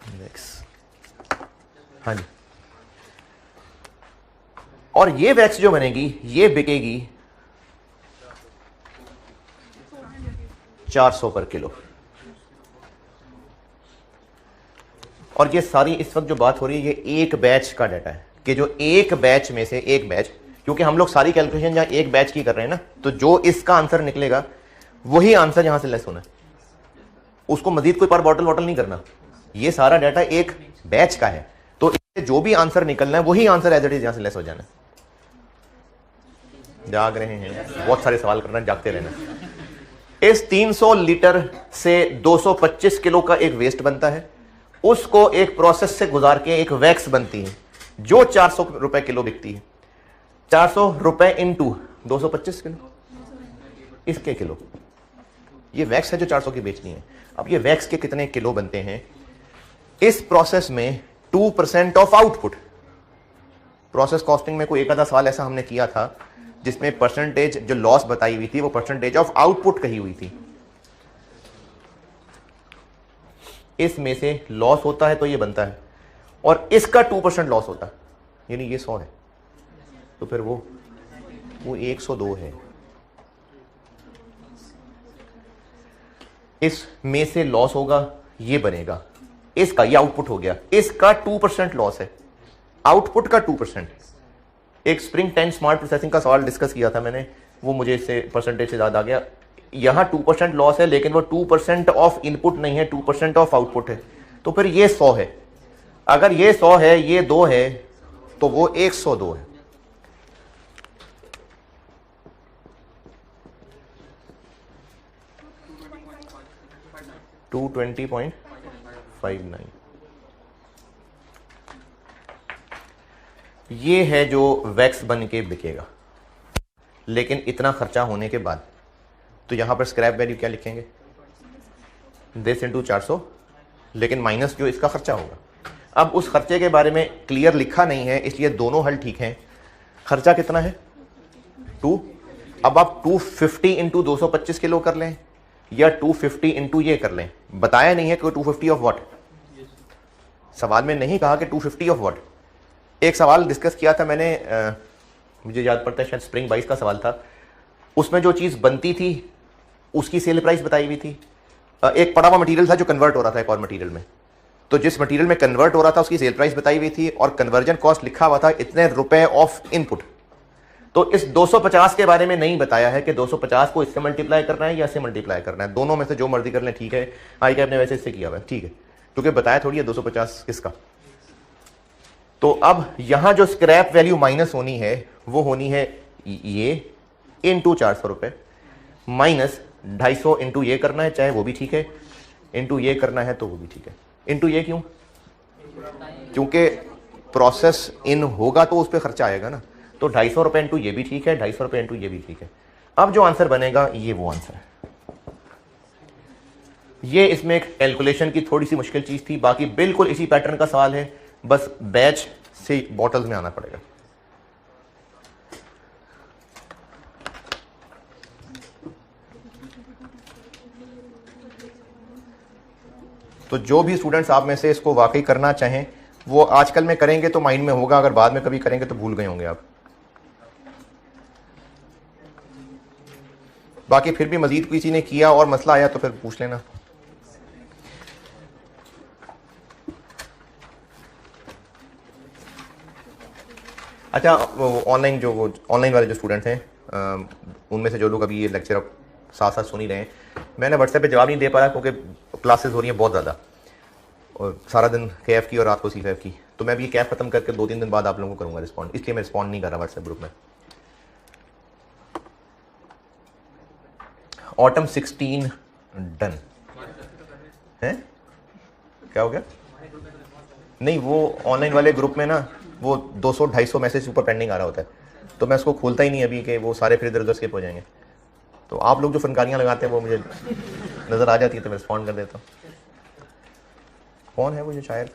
वैक्स, हाँ जी। और ये वैक्स जो बनेगी ये बिकेगी 400 पर किलो। और ये सारी इस वक्त जो बात हो रही है ये एक बैच का डाटा है कि जो एक बैच में से एक बैच, क्योंकि हम लोग सारी कैलकुलेशन जहां एक बैच की कर रहे हैं ना, तो जो इसका आंसर निकलेगा वही आंसर यहां से लेस होना है। उसको मजीद कोई पर बॉटल वॉटल नहीं करना। ये सारा डाटा एक बैच का है, तो इससे जो भी आंसर निकलना है वही आंसर एज इट इज यहां से लेस हो जाना है। जाग रहे हैं, बहुत सारे सवाल करना, जागते रहना। इस 300 लीटर से 225 किलो का एक वेस्ट बनता है, उसको एक प्रोसेस से गुजार के एक वैक्स बनती है जो 400 रुपए किलो बिकती है। 400 रुपए इंटू 225 किलो, इसके किलो, ये वैक्स है जो 400 की बेचनी है। अब ये वैक्स के कितने किलो बनते हैं? इस प्रोसेस में 2% ऑफ आउटपुट। प्रोसेस कॉस्टिंग में कोई एक आधा सवाल ऐसा हमने किया था जिसमें परसेंटेज जो लॉस बताई हुई थी वो परसेंटेज ऑफ आउटपुट कही हुई थी। इसमें से लॉस होता है तो ये बनता है, और इसका 2% लॉस होता है, यानी ये 100 है, तो फिर वो 102 है। इसमें से लॉस होगा, ये बनेगा, इसका ये आउटपुट हो गया, इसका 2% लॉस है, आउटपुट का 2%। एक स्प्रिंग 10 स्मार्ट प्रोसेसिंग का सवाल डिस्कस किया था मैंने, वो मुझे इससे परसेंटेज से ज्यादा आ गया। यहां 2% लॉस है, लेकिन वो 2% ऑफ इनपुट नहीं है, 2% ऑफ आउटपुट है, तो फिर ये 100 है। अगर ये 100 है, ये 2 है, तो वो 102 है। $220.59 ये है जो वैक्स बन के बिकेगा। लेकिन इतना खर्चा होने के बाद तो यहां पर स्क्रैप वैल्यू क्या लिखेंगे? दिस इंटू 400, लेकिन माइनस जो इसका खर्चा होगा। अब उस खर्चे के बारे में क्लियर लिखा नहीं है, इसलिए दोनों हल ठीक हैं। खर्चा कितना है? 2। अब आप 250 इंटू 225 किलो कर लें या 250 इंटू ये कर लें। बताया नहीं है कि 250 ऑफ व्हाट, सवाल में नहीं कहा कि 250 ऑफ व्हाट। एक सवाल डिस्कस किया था मैंने, मुझे याद पड़ता है शायद स्प्रिंग 22 का सवाल था। उसमें जो चीज़ बनती थी उसकी सेल प्राइस बताई हुई थी। एक पड़ा हुआ मटेरियल था जो कन्वर्ट हो रहा था एक और मटेरियल में, तो जिस मटेरियल में कन्वर्ट हो रहा था उसकी सेल प्राइस बताई हुई थी और कन्वर्जन कॉस्ट लिखा हुआ था इतने रुपए ऑफ इनपुट। तो इस 250 के बारे में नहीं बताया है कि 250 को इससे मल्टीप्लाई करना है या इससे मल्टीप्लाई करना है। दोनों में से जो मर्जी कर लें, ठीक है। आई कैप ने वैसे इससे किया हुआ है, ठीक है, क्योंकि बताया थोड़ी है 250 किसका। तो अब यहां जो स्क्रैप वैल्यू माइनस होनी है वो होनी है ये इंटू 400 रुपए, माइनस 250 इंटू ये करना है, चाहे वो भी ठीक है, इंटू ये करना है तो वो भी ठीक है। इंटू ये क्यों? क्योंकि प्रोसेस इन होगा तो उस पर खर्चा आएगा ना। तो 250 रुपए इंटू ये भी ठीक है, 250 रुपए इंटू ये भी ठीक है। अब जो आंसर बनेगा ये वो आंसर है। ये इसमें एक कैलकुलेशन की थोड़ी सी मुश्किल चीज थी, बाकी बिल्कुल इसी पैटर्न का सवाल है, बस बैच से बॉटल्स में आना पड़ेगा। तो जो भी स्टूडेंट्स आप में से इसको वाकई करना चाहें वो आजकल में करेंगे तो माइंड में होगा, अगर बाद में कभी करेंगे तो भूल गए होंगे आप। बाकी फिर भी मजीद किसी ने किया और मसला आया तो फिर पूछ लेना। अच्छा, वो ऑनलाइन वाले जो स्टूडेंट्स हैं उनमें से जो लोग अभी ये लेक्चर साथ साथ सुन ही रहे हैं, मैंने व्हाट्सएप पे जवाब नहीं दे पाया क्योंकि क्लासेस हो रही हैं बहुत ज़्यादा, और सारा दिन KF की और रात को C5 की, तो मैं अभी KF खत्म करके 2-3 दिन बाद आप लोगों को करूँगा रिस्पॉन्ड, इसलिए मैं रिस्पॉन्ड नहीं कर रहा व्हाट्सएप ग्रुप में। ऑटम 16 डन है, क्या हो गया? नहीं, वो ऑनलाइन वाले ग्रुप में ना वो 200-250 मैसेज ऊपर पेंडिंग आ रहा होता है, तो मैं उसको खोलता ही नहीं अभी कि वो सारे फिर इधर उधर स्किप हो जाएंगे। तो आप लोग जो फनकारियाँ लगाते हैं वो मुझे नज़र आ जाती है तो मैं रिस्पॉन्ड कर देता हूँ। कौन है वो जो शायर?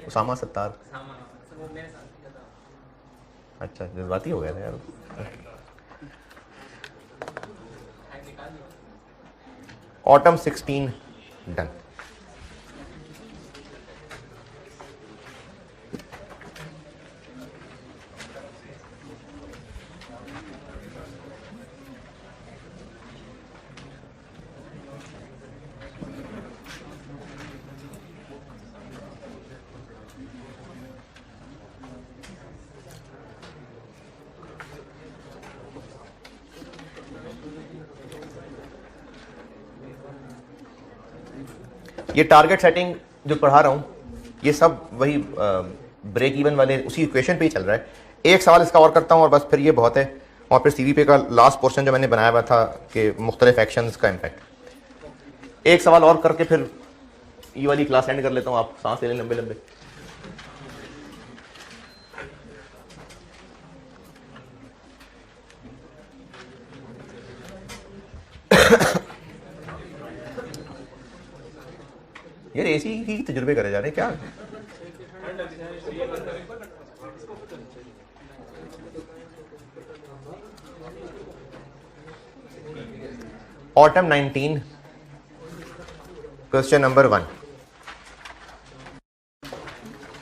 उसामा सत्तार। अच्छा, जज्बाती हो गया था यार। Autumn 16 done. ये टारगेट सेटिंग जो पढ़ा रहा हूँ ये सब वही ब्रेक इवन वाले उसी इक्वेशन पे ही चल रहा है। एक सवाल इसका और करता हूँ और बस फिर ये बहुत है, और फिर CVP का लास्ट पोर्शन जो मैंने बनाया हुआ था कि मुख्तलिफ एक्शंस का इम्पैक्ट, एक सवाल और करके फिर ये वाली क्लास एंड कर लेता हूँ। आप सांस ले लें लंबे लंबे। यार AC की तजुर्बे करे जा रहे हैं क्या? Autumn 19 question number 1।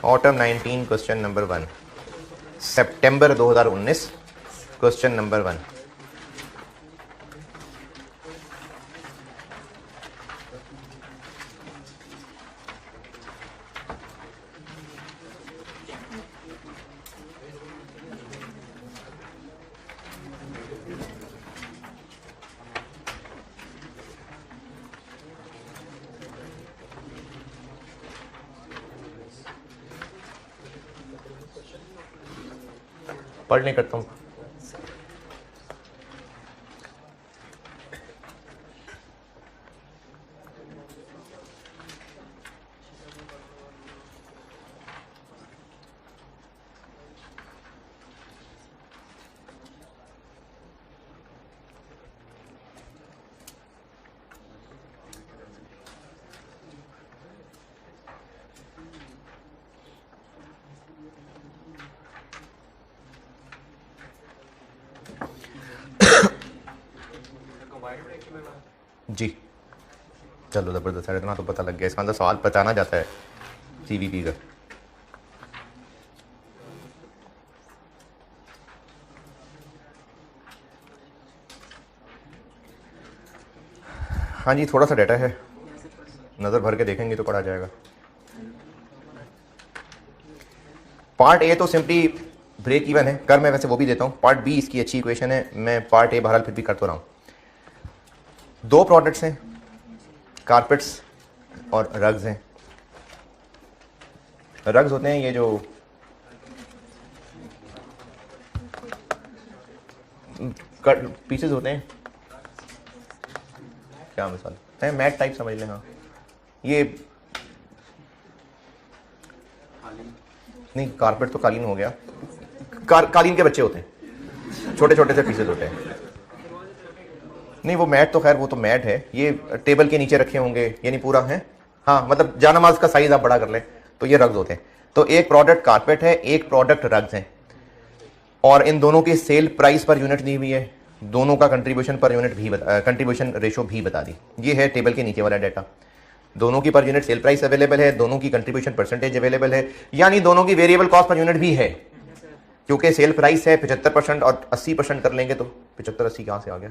Autumn 19 question number 1, सितंबर 2019 क्वेश्चन नंबर 1। पढ़ने करता हूँ। जी चलो ज़बरदस्त है, इतना तो पता लग गया। इसका अंदर सवाल पहचाना जाता है CVP का। हाँ जी, थोड़ा सा डाटा है, नज़र भर के देखेंगे तो पढ़ा जाएगा। पार्ट A तो सिंपली ब्रेक इवन है, कर मैं वैसे वो भी देता हूँ। पार्ट B इसकी अच्छी इक्वेशन है, मैं पार्ट A बहरहाल फिर भी कर तो रहा हूँ। दो प्रोडक्ट्स हैं, कारपेट्स और रग्स हैं। रग्स होते हैं ये जो कट पीसेस होते हैं, क्या मिसाल है, मैट टाइप समझ लें। हाँ, ये नहीं, कारपेट तो कालीन हो गया, कालीन के बच्चे होते हैं, छोटे छोटे से पीसेस होते हैं। नहीं, वो मैट तो खैर वो तो मैट है, ये टेबल के नीचे रखे होंगे, यानी पूरा है। हाँ, मतलब जानमाज का साइज आप बड़ा कर लें तो ये रग्स होते हैं। तो एक प्रोडक्ट कारपेट है, एक प्रोडक्ट रग्स है, और इन दोनों की सेल प्राइस पर यूनिट दी हुई है, दोनों का कंट्रीब्यूशन पर यूनिट भी कंट्रीब्यूशन रेशो भी बता दी। ये है टेबल के नीचे वाला डाटा। दोनों की per unit sale price available है, दोनों की कंट्रीब्यूशन परसेंटेज अवेलेबल है, यानी दोनों की वेरिएबल कॉस्ट पर यूनिट भी है। क्योंकि सेल प्राइस है 75% और 80% कर लेंगे तो 75-80 कहाँ से आ गया,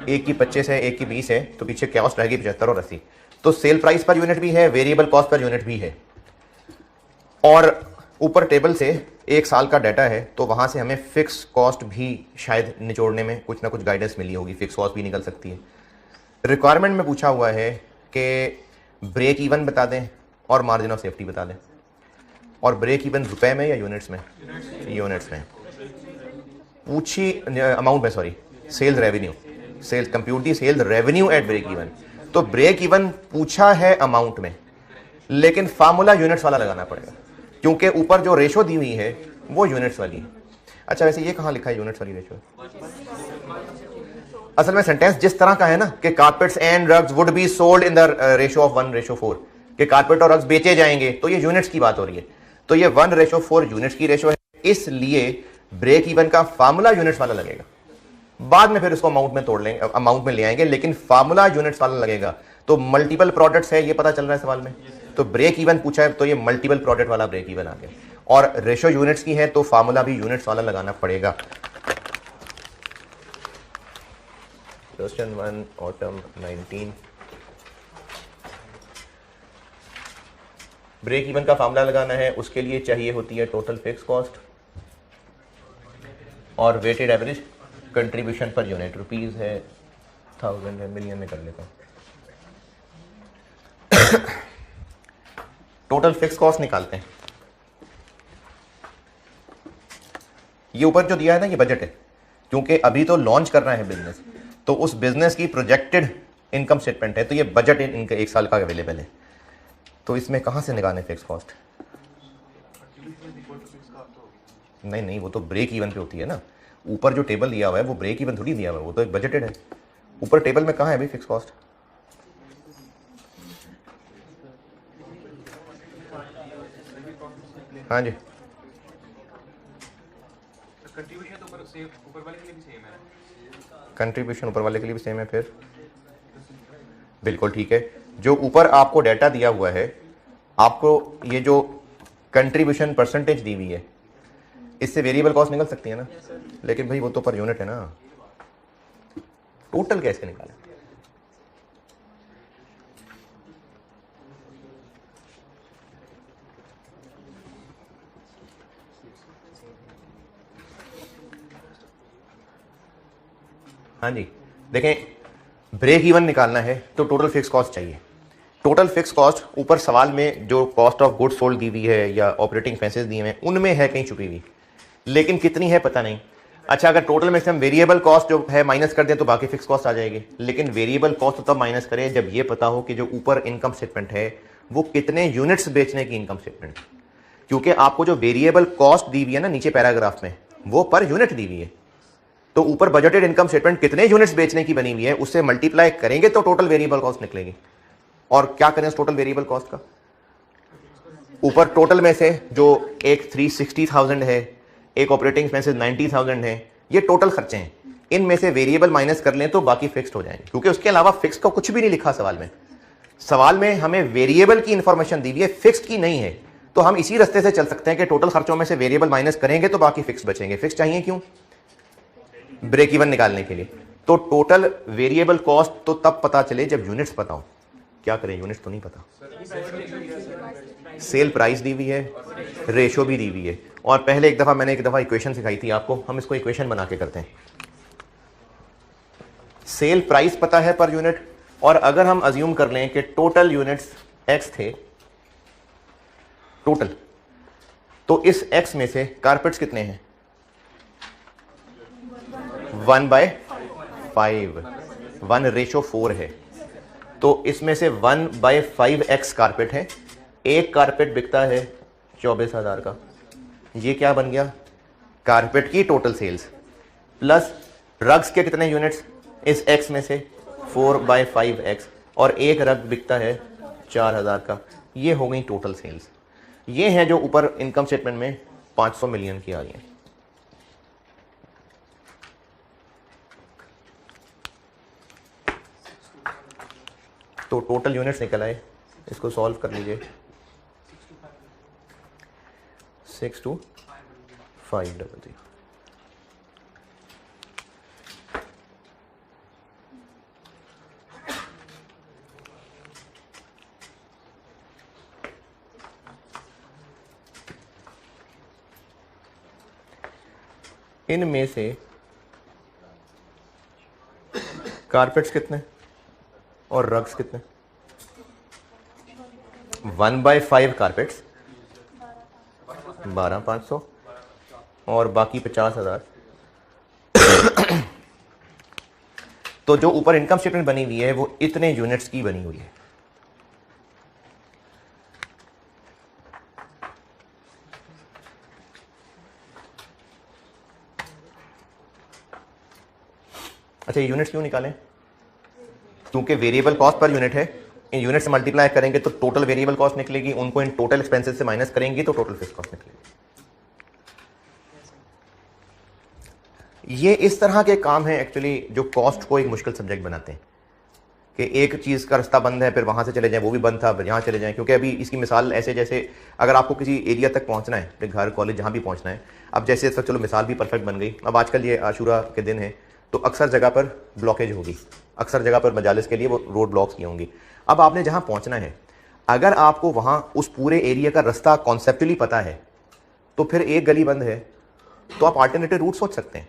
एक की 25 है, एक की 20 है, तो पीछे कॉस्ट रहेगी 75 और 80। तो सेल प्राइस पर यूनिट भी है, वेरिएबल कॉस्ट पर यूनिट भी है। और ऊपर टेबल से 1 साल का डाटा है, तो वहाँ से हमें फिक्स कॉस्ट भी शायद निचोड़ने में कुछ ना कुछ गाइडेंस मिली होगी, फिक्स कॉस्ट भी निकल सकती है। रिक्वायरमेंट में पूछा हुआ है कि ब्रेक इवन बता दें और मार्जिन ऑफ सेफ्टी बता दें। और ब्रेक इवन रुपए में या यूनिट्स में? यूनिट्स में पूछी, अमाउंट में, sorry, sales revenue, sales compute the sales revenue at break even. तो ब्रेक इवन पूछा है अमाउंट में, लेकिन फार्मूला यूनिट्स वाला लगाना पड़ेगा, क्योंकि ऊपर जो रेशो दी हुई है वो यूनिट्स वाली है। अच्छा, वैसे ये कहाँ लिखा है यूनिट्स वाली रेशो? असल में सेंटेंस जिस तरह का है ना कि carpets and rugs would be sold in the ratio of 1:4, कि कारपेट और रग्स बेचे जाएंगे, तो ये यूनिट्स की बात हो रही है। तो ये 1:4 यूनिट्स की रेशो है, इसलिए ब्रेक इवन का फार्मूला यूनिट्स वाला लगेगा। बाद में फिर उसको अमाउंट में तोड़ लेंगे, अमाउंट में ले आएंगे, लेकिन फार्मूला यूनिट्स वाला लगेगा। तो मल्टीपल प्रोडक्ट्स है, ये पता चल रहा है सवाल में, तो ब्रेक इवन पूछा है, तो ये मल्टीपल प्रोडक्ट वाला ब्रेक इवन आ गया। और रेशो यूनिट्स की है, तो फार्मूला भी यूनिट्स वाला लगाना पड़ेगा। क्वेश्चन 1 ऑटम 19, ब्रेक इवन का फार्मूला लगाना है, उसके लिए चाहिए होती है टोटल फिक्स कॉस्ट और weighted average contribution per unit. Rupees है, 1000 है, मिलियन में कर लेता हूं। टोटल फिक्स कॉस्ट निकालते हैं। ये ऊपर जो दिया है ना, ये बजट है, क्योंकि अभी तो लॉन्च कर रहा है बिजनेस, तो उस बिजनेस की प्रोजेक्टेड इनकम स्टेटमेंट है, तो ये बजट इनका 1 साल का अवेलेबल है। तो इसमें कहां से निकालें फिक्स कॉस्ट? नहीं नहीं, वो तो ब्रेक इवन पे होती है ना। ऊपर जो टेबल दिया हुआ है वो ब्रेक इवन थोड़ी दिया हुआ है, वो तो एक बजटेड है। ऊपर टेबल में कहां है भाई फिक्स कॉस्ट? हाँ जी, कंट्रीब्यूशन ऊपर वाले के लिए भी सेम है। फिर बिल्कुल ठीक है, जो ऊपर आपको डाटा दिया हुआ है, आपको ये जो कंट्रीब्यूशन परसेंटेज दी हुई है, इससे वेरिएबल कॉस्ट निकल सकती है ना, लेकिन भाई वो तो पर यूनिट है ना। टोटल कैसे निकालें? हाँ जी, देखें, ब्रेक इवन निकालना है तो टोटल फिक्स कॉस्ट चाहिए। टोटल फिक्स कॉस्ट ऊपर सवाल में जो कॉस्ट ऑफ गुड्स सोल्ड दी हुई है या ऑपरेटिंग एक्सपेंसेस दिए हुए हैं, उनमें है कहीं छुपी हुई, लेकिन कितनी है पता नहीं। अच्छा, अगर टोटल में से हम वेरिएबल कॉस्ट जो है माइनस कर दें तो बाकी फिक्स कॉस्ट आ जाएगी, लेकिन वेरिएबल कॉस्ट तो तब माइनस करें जब ये पता हो कि जो ऊपर इनकम स्टेटमेंट है वो कितने यूनिट्स बेचने की इनकम स्टेटमेंट, क्योंकि आपको जो वेरिएबल कॉस्ट दी हुई है ना नीचे पैराग्राफ में, वो पर यूनिट दी हुई है। तो ऊपर बजटेड इनकम स्टेटमेंट कितने यूनिट्स बेचने की बनी हुई है, उससे मल्टीप्लाई करेंगे तो टोटल वेरिएबल कॉस्ट निकलेगी। और क्या करें उस टोटल वेरिएबल कॉस्ट का? ऊपर टोटल में से जो एक 360,000 है, एक ऑपरेटिंग एक्सपेंसेस 90,000 है, ये टोटल खर्चे हैं, इनमें से वेरिएबल माइनस कर लें तो बाकी फिक्स्ड हो जाएंगे, क्योंकि उसके अलावा फिक्स का कुछ भी नहीं लिखा सवाल में। सवाल में हमें वेरिएबल की इंफॉर्मेशन दी हुई है, फिक्स्ड की नहीं है। तो हम इसी रास्ते से चल सकते हैं कि टोटल खर्चों में से वेरिएबल माइनस करेंगे तो बाकी फिक्स बचेंगे। फिक्स चाहिए क्यों? ब्रेक इवन निकालने के लिए। तो टोटल वेरिएबल कॉस्ट तो तब पता चले जब यूनिट्स पता हो। क्या करें, यूनिट्स तो नहीं पता। सेल प्राइस दी हुई है, रेशो भी दी हुई है, और पहले एक दफा इक्वेशन सिखाई थी आपको, हम इसको इक्वेशन बना के करते हैं। सेल प्राइस पता है पर यूनिट, और अगर हम अज्यूम कर लें कि टोटल यूनिट्स एक्स थे टोटल, तो इस एक्स में से कारपेट्स कितने हैं? 1/5, 1:4 है। तो इसमें से 1/5x कारपेट है। एक कारपेट बिकता है 24,000 का। ये क्या बन गया? कारपेट की टोटल सेल्स प्लस रग्स के कितने यूनिट्स इस x में से 4/5x, और एक रग बिकता है 4,000 का। ये हो गई टोटल सेल्स। ये है जो ऊपर इनकम स्टेटमेंट में 500 मिलियन की आ रही है। तो टोटल यूनिट्स निकल आए, इसको सॉल्व कर लीजिए। 62500। इनमें से कारपेट्स कितने और रग्स कितने? 1/5 कारपेट्स 12,500 और बाकी 50,000। तो जो ऊपर इनकम स्टेटमेंट बनी हुई है वो इतने यूनिट्स की बनी हुई है। अच्छा, ये यूनिट्स क्यों निकालें? क्योंकि वेरिएबल कॉस्ट पर यूनिट है, इन यूनिट से मल्टीप्लाई करेंगे तो टोटल वेरिएबल कॉस्ट निकलेगी, उनको इन टोटल एक्सपेंसेस से माइनस करेंगे तो टोटल फिक्स कॉस्ट निकलेगी। ये इस तरह के काम हैं एक्चुअली जो कॉस्ट को एक मुश्किल सब्जेक्ट बनाते हैं कि एक चीज़ का रास्ता बंद है फिर वहाँ से चले जाएं, वो भी बंद था फिर यहाँ चले जाएं। क्योंकि अभी इसकी मिसाल ऐसे जैसे अगर आपको किसी एरिया तक पहुँचना है, फिर घर कॉलेज जहाँ भी पहुँचना है, अब जैसे इस वक्त चलो मिसाल भी परफेक्ट बन गई। अब आजकल ये आशूरा के दिन है तो अक्सर जगह पर ब्लॉकेज होगी, अक्सर जगह पर मजालिस के लिए वो रोड ब्लॉक्स की होंगी। अब आपने जहाँ पहुँचना है, अगर आपको वहाँ उस पूरे एरिया का रास्ता कॉन्सेप्चुअली पता है तो फिर एक गली बंद है तो आप अल्टरनेटिव रूट सोच सकते हैं।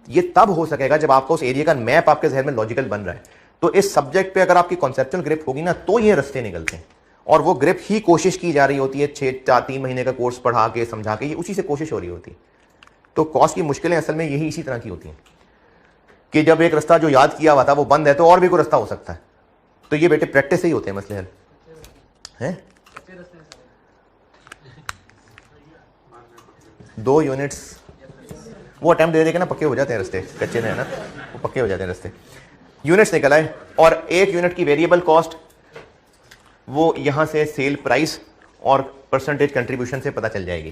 ये तब हो सकेगा जब आपका उस एरिया का मैप आपके जहन में लॉजिकल बन रहा है। तो इस सब्जेक्ट पे अगर आपकी कॉन्सेप्चुअल ग्रिप होगी ना तो ये रास्ते निकलते हैं, और वो ग्रिप ही कोशिश की जा रही होती है 3 महीने का कोर्स पढ़ा के समझा के, ये उसी से कोशिश हो रही होती है। तो कॉस्ट की मुश्किलें असल में यही इसी तरह की होती हैं कि जब एक रास्ता जो याद किया हुआ था वो बंद है तो और भी कोई रास्ता हो सकता है। तो ये बेटे प्रैक्टिस से ही होते हैं मसले हल हैं। 2 यूनिट्स वो अटेम्प्ट दे देके ना पक्के हो जाते हैं रास्ते, कच्चे हैं ना वो पक्के हो जाते हैं रास्ते। यूनिट्स निकल आए और 1 यूनिट की वेरिएबल कॉस्ट वो यहां से सेल प्राइस और परसेंटेज कंट्रीब्यूशन से पता चल जाएगी।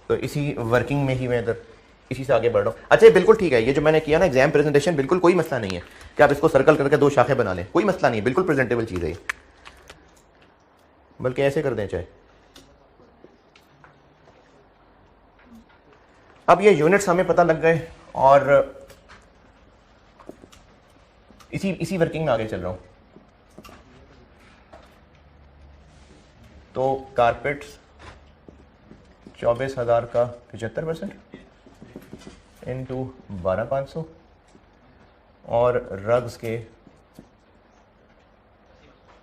तो इसी वर्किंग में ही मैं इधर इसी से आगे बढ़ रहा हूँ। अच्छा, बिल्कुल ठीक है, ये जो मैंने किया ना एग्जाम प्रेजेंटेशन, बिल्कुल कोई मसला नहीं है कि आप इसको सर्कल करके 2 शाखें बना लें, कोई मसला नहीं है, बिल्कुल प्रेजेंटेबल चीज़ है ये, बल्कि ऐसे कर दें चाहे। अब ये यूनिट्स हमें पता लग गए और इसी वर्किंग में आगे चल रहा हूँ। तो कारपेट्स 24,000 का 75% इंटू 12,500 और रग्स के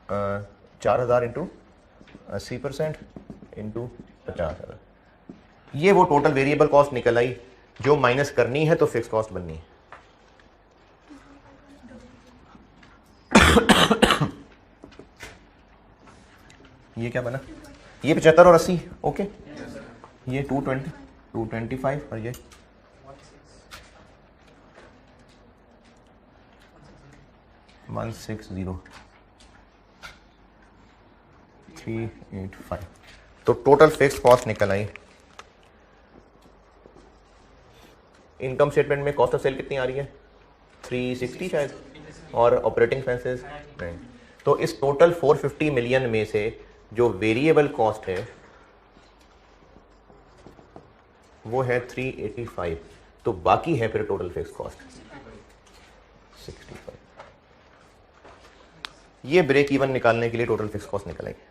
4,000 इंटू 80% इंटू 50,000। ये वो टोटल वेरिएबल कॉस्ट निकल आई जो माइनस करनी है तो फिक्स कॉस्ट बननी है। ये क्या बना? ये 75 और 80, ओके। ये 220, 225 और ये 160, 385। तो टोटल फिक्स कॉस्ट निकल आई। इनकम स्टेटमेंट में कॉस्ट ऑफ सेल कितनी आ रही है? 360 शायद, और ऑपरेटिंग एक्सपेंसेस नहीं। तो इस टोटल 450 मिलियन में से जो वेरिएबल कॉस्ट है वो है 385, तो बाकी है फिर टोटल फिक्स कॉस्ट 65। ये ब्रेक इवन निकालने के लिए टोटल फिक्स कॉस्ट निकलेगी।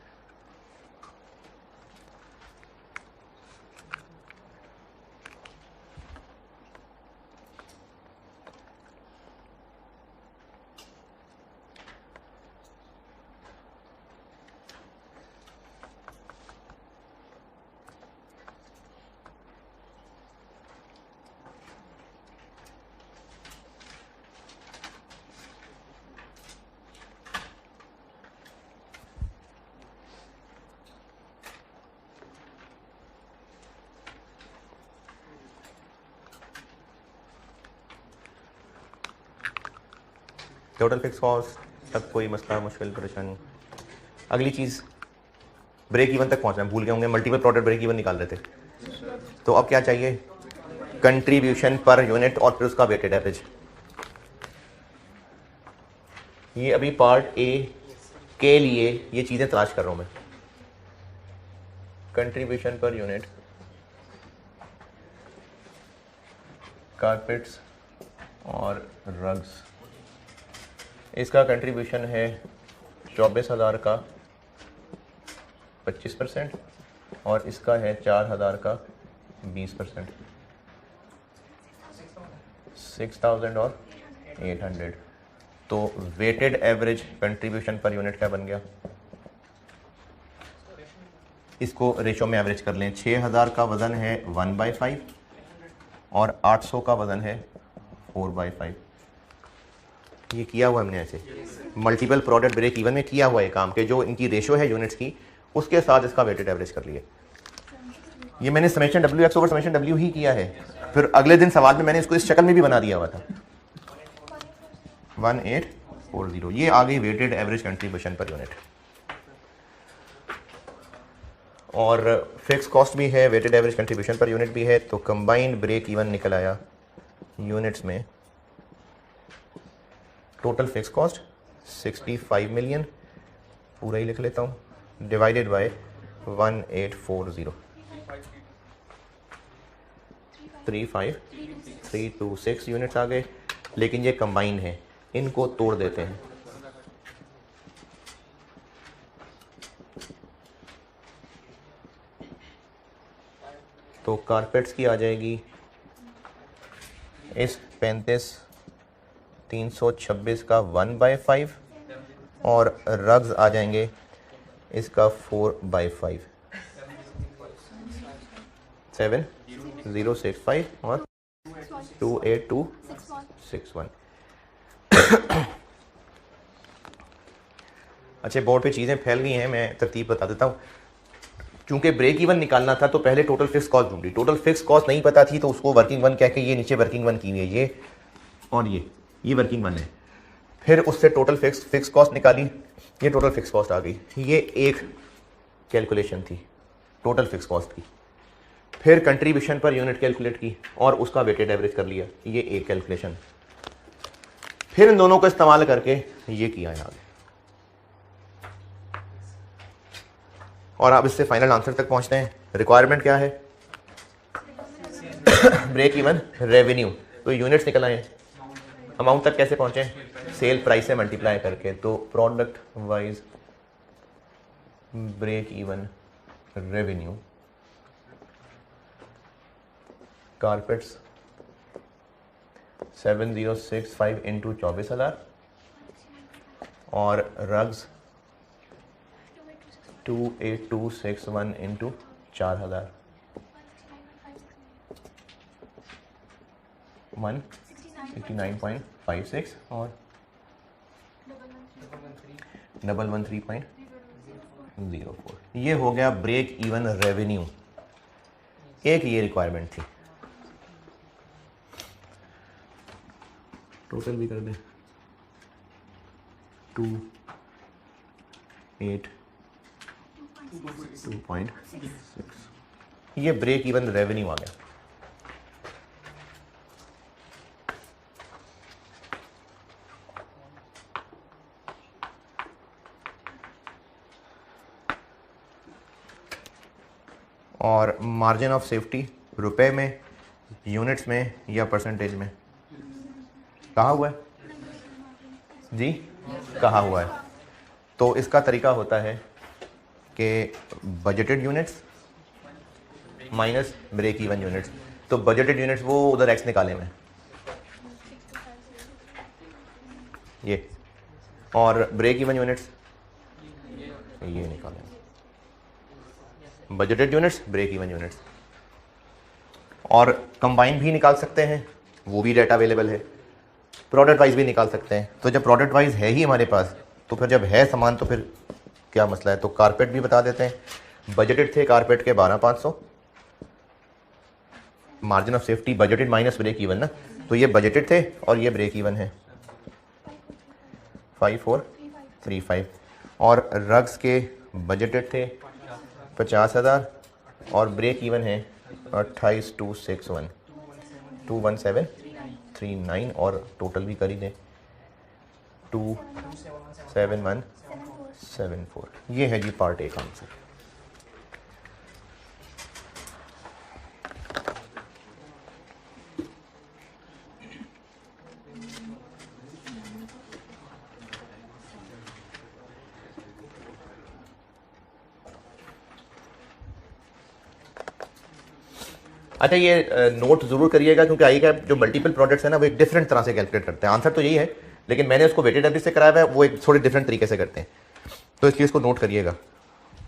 टोटल फिक्स कॉस्ट तक कोई मसला मुश्किल परेशानी। अगली चीज़ ब्रेक इवन तक पहुंचना, भूल गए होंगे मल्टीपल प्रोडक्ट ब्रेक इवन निकाल रहे थे। तो अब क्या चाहिए? कंट्रीब्यूशन पर यूनिट और फिर उसका वेटेड एवरेज। ये अभी पार्ट ए के लिए ये चीज़ें तलाश कर रहा हूँ मैं। कंट्रीब्यूशन पर यूनिट, कारपेट्स और रग्स, इसका कंट्रीब्यूशन है 24,000 का 25% और इसका है 4,000 का 20%। 6000 और 800, तो weighted average contribution per unit क्या बन गया? इसको रेशो में एवरेज कर लें। 6000 का वज़न है 1/5 और 800 का वज़न है 4/5। ये किया हुआ हमने ऐसे मल्टीपल प्रोडक्ट ब्रेक इवन में किया हुआ है काम के, जो इनकी रेशो है यूनिट्स की उसके साथ इसका वेटेड एवरेज कर लिया। ये मैंने summation W X over summation W ही किया है। फिर अगले दिन सवाल में मैंने इसको इस शक्ल में भी बना दिया हुआ था 1840। ये आ गई weighted average contribution per unit. और फिक्स कॉस्ट भी है, weighted average contribution per unit भी है, तो कंबाइंड ब्रेक इवन निकल आया यूनिट्स में। टोटल फिक्स कॉस्ट 65 मिलियन, पूरा ही लिख लेता हूँ, डिवाइडेड बाय 1840, 35326 यूनिट्स आ गए। लेकिन ये कंबाइंड है, इनको तोड़ देते हैं। तो कारपेट्स की आ जाएगी इस 35326 का 1/5 और रग्स आ जाएंगे इसका 4/5, 7065 और 28261। अच्छे बोर्ड पे चीज़ें फैल गई हैं, मैं तरतीब बता देता हूँ। चूंकि ब्रेक इवन निकालना था तो पहले टोटल फिक्स कॉस्ट ढूंढी। टोटल फिक्स कॉस्ट नहीं पता थी तो उसको वर्किंग वन कह के ये नीचे वर्किंग वन की हुई है, ये और ये वर्किंग वन है। फिर उससे टोटल फिक्स कॉस्ट निकाली, ये टोटल फिक्स कॉस्ट आ गई। ये एक कैलकुलेशन थी टोटल फिक्स कॉस्ट की। फिर कंट्रीब्यूशन पर यूनिट कैलकुलेट की और उसका वेटेड एवरेज कर लिया, ये एक कैलकुलेशन। फिर इन दोनों को इस्तेमाल करके ये किया है आगे। और आप इससे फाइनल आंसर तक पहुंचते हैं। रिक्वायरमेंट क्या है? ब्रेक इवन रेवेन्यू, तो यूनिट्स निकल आए। अमाउंट तक कैसे पहुंचे? सेल प्राइस से मल्टीप्लाई करके। तो product wise break even revenue, carpets 7065 into 24,000 और रग्स 28261 इंटू 4000, 169.56 और 113.04। ये हो गया ब्रेक इवन रेवेन्यू। एक ये रिक्वायरमेंट थी। टोटल भी कर दें 2.6, ये ब्रेक इवन रेवेन्यू आ गया। और मार्जिन ऑफ सेफ्टी रुपए में, यूनिट्स में या परसेंटेज में? कहा हुआ है जी, कहा हुआ है। तो इसका तरीका होता है कि budgeted units minus break even units. तो बजटेड यूनिट्स वो उधर एक्स निकाले में ये, और ब्रेक इवन यूनिट्स ये निकाले। Budgeted units, break even units. और कंबाइन भी निकाल सकते हैं, वो भी डेटा अवेलेबल है। प्रोडक्ट वाइज भी निकाल सकते हैं। तो जब प्रोडक्ट वाइज है ही हमारे पास, तो फिर जब है सामान तो फिर क्या मसला है। तो कारपेट भी बता देते हैं। बजटेड थे कारपेट के 12,500, margin of safety budgeted minus break even ना, तो ये बजटेड थे और ये ब्रेक इवन है 5435। और रग्स के बजटेड थे 50,000 और ब्रेक इवन है 28,261, 21739 और टोटल भी कर ही दें 27174। ये है जी पार्ट ए का आंसर। अच्छा ये नोट ज़रूर करिएगा, क्योंकि आई का जो मल्टीपल प्रोडक्ट्स है ना वो एक डिफरेंट तरह से कैलकुलेट करते हैं। आंसर तो यही है, लेकिन मैंने उसको वेटेड एवरेज से कराया है, वो एक थोड़े डिफरेंट तरीके से करते हैं, तो इसलिए इसको नोट करिएगा।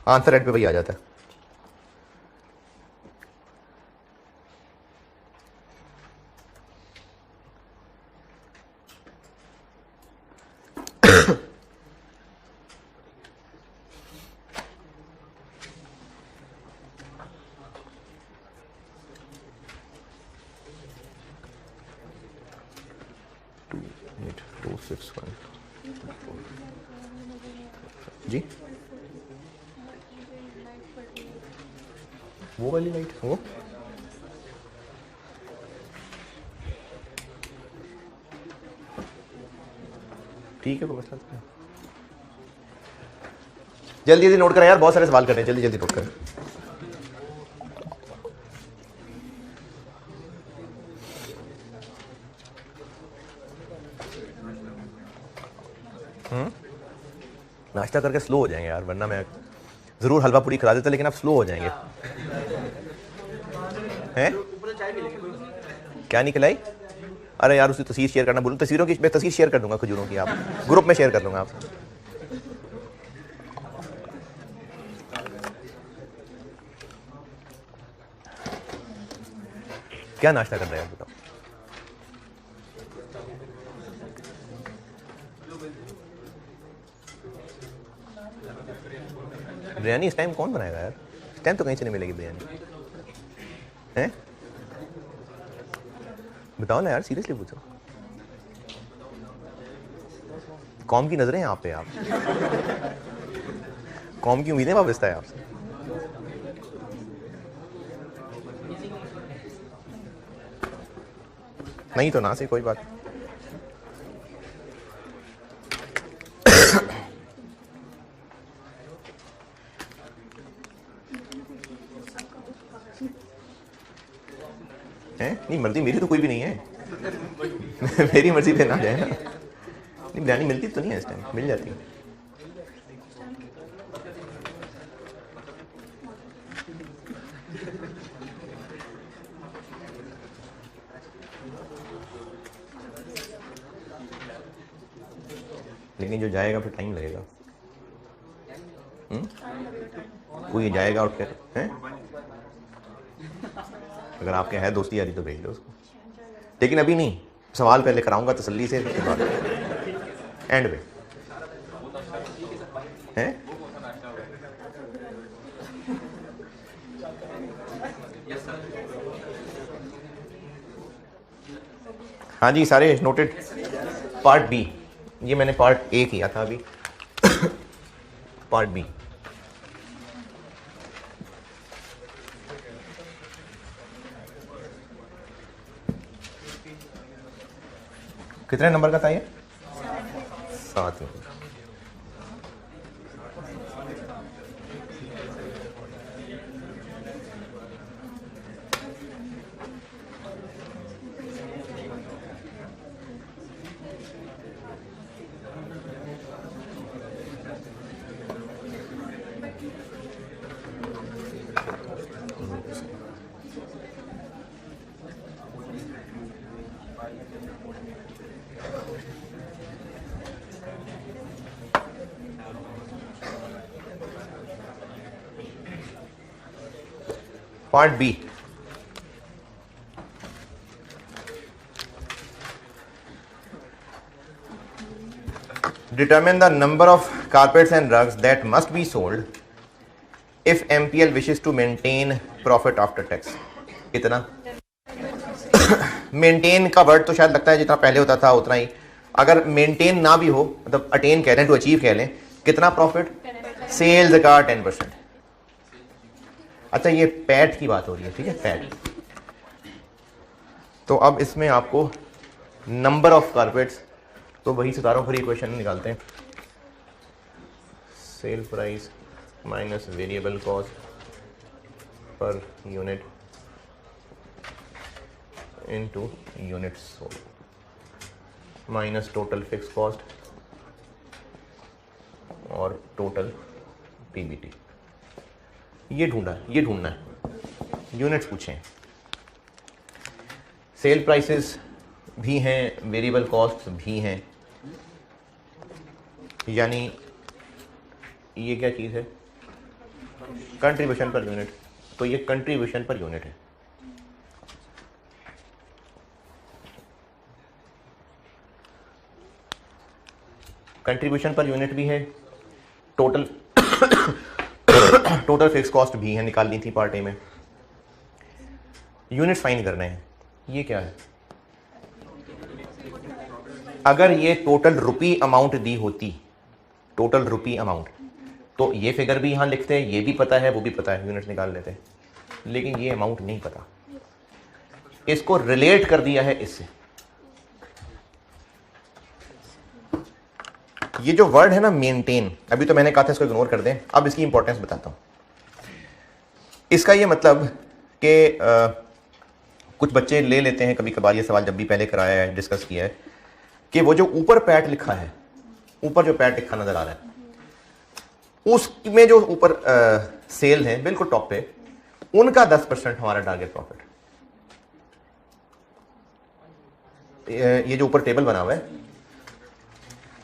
आंसर एंड पे वही आ जाता है। जी वो वाली लाइट वो ठीक है, कोई मसला नहीं। जल्दी जल्दी नोट करें यार, बहुत सारे सवाल कर रहे हैं, जल्दी जल्दी नोट करें। नाश्ता करके स्लो हो जाएंगे यार, वरना मैं जरूर हलवा पूरी खिला देता, लेकिन आप स्लो हो जाएंगे। हैं क्या नहीं खिलाई? अरे यार उसकी तस्वीर शेयर करना बोलूँ, तस्वीरों की मैं तस्वीर शेयर कर दूंगा खजूरों की, आप ग्रुप में शेयर कर दूंगा। आप क्या नाश्ता कर रहे हैं बताओ? बिरयानी इस टाइम कौन बनाएगा यार? इस टाइम तो कहीं से नहीं मिलेगी बिरयानी। हैं बताओ ना यार, सीरियसली पूछो। कौम की नजरें हैं आप पे, आप कौम की उम्मीदें वाबस्ता है आपसे। नहीं तो ना से कोई बात। है नहीं, मर्जी मेरी तो कोई भी नहीं है। मेरी मर्जी पे ना जाए ना। नहीं बिरयानी मिलती तो नहीं है इस टाइम, मिल जाती है। लेकिन जो जाएगा फिर टाइम लगेगा। कोई जाएगा और क्या है? अगर आपके है दोस्ती यारी तो भेज दो उसको, लेकिन अभी नहीं, सवाल पहले कराऊंगा तसल्ली से, उसके बाद एंड पे हैं। हाँ जी सारे नोटेड। पार्ट बी, ये मैंने पार्ट ए किया था अभी। पार्ट बी कितने नंबर का था ये? 7 number. Part B. Determine the number of carpets and rugs that must be sold if MPL wishes to maintain profit after tax. कितना? मेंटेन का वर्ड तो शायद लगता है जितना पहले होता था उतना ही, अगर मेंटेन ना भी हो, मतलब अटेन कह लें, टू अचीव कह लें, कितना प्रॉफिट? सेल्स का 10%। अच्छा ये पैट की बात हो रही है, ठीक है, पैट। तो अब इसमें आपको नंबर ऑफ कारपेट्स, तो वही सितारों पर इक्वेशन निकालते हैं। Sale price minus variable cost per unit into unit sold minus total fix cost और टोटल पीबीटी। ये ढूंढना है, यूनिट्स पूछे हैं। सेल प्राइसेस भी हैं, वेरिएबल कॉस्ट भी हैं, यानी ये क्या चीज़ है, कंट्रीब्यूशन पर यूनिट। तो ये कंट्रीब्यूशन पर यूनिट है। कंट्रीब्यूशन पर यूनिट भी है, टोटल टोटल फिक्स कॉस्ट भी है, निकालनी थी पार्ट ए में। यूनिट्स फाइंड करने हैं। ये क्या है, अगर ये टोटल रुपी अमाउंट दी होती, टोटल रुपी अमाउंट, तो ये फिगर भी यहां लिखते हैं, ये भी पता है, वो भी पता है, यूनिट्स निकाल लेते हैं। लेकिन ये अमाउंट नहीं पता, इसको रिलेट कर दिया है इससे। ये जो वर्ड है ना मेंटेन, अभी तो मैंने कहा था इसको इग्नोर कर दें, अब इसकी इंपॉर्टेंस बताता हूं। इसका ये मतलब कि कुछ बच्चे ले लेते हैं कभी कभार ये सवाल, जब भी पहले कराया है, डिस्कस किया है, कि वो जो ऊपर पैट लिखा है, ऊपर जो पैट लिखा नजर आ रहा है, उसमें जो ऊपर सेल है बिल्कुल टॉप पे, उनका 10% हमारा टारगेट प्रॉफिट। ये जो ऊपर टेबल बना हुआ है,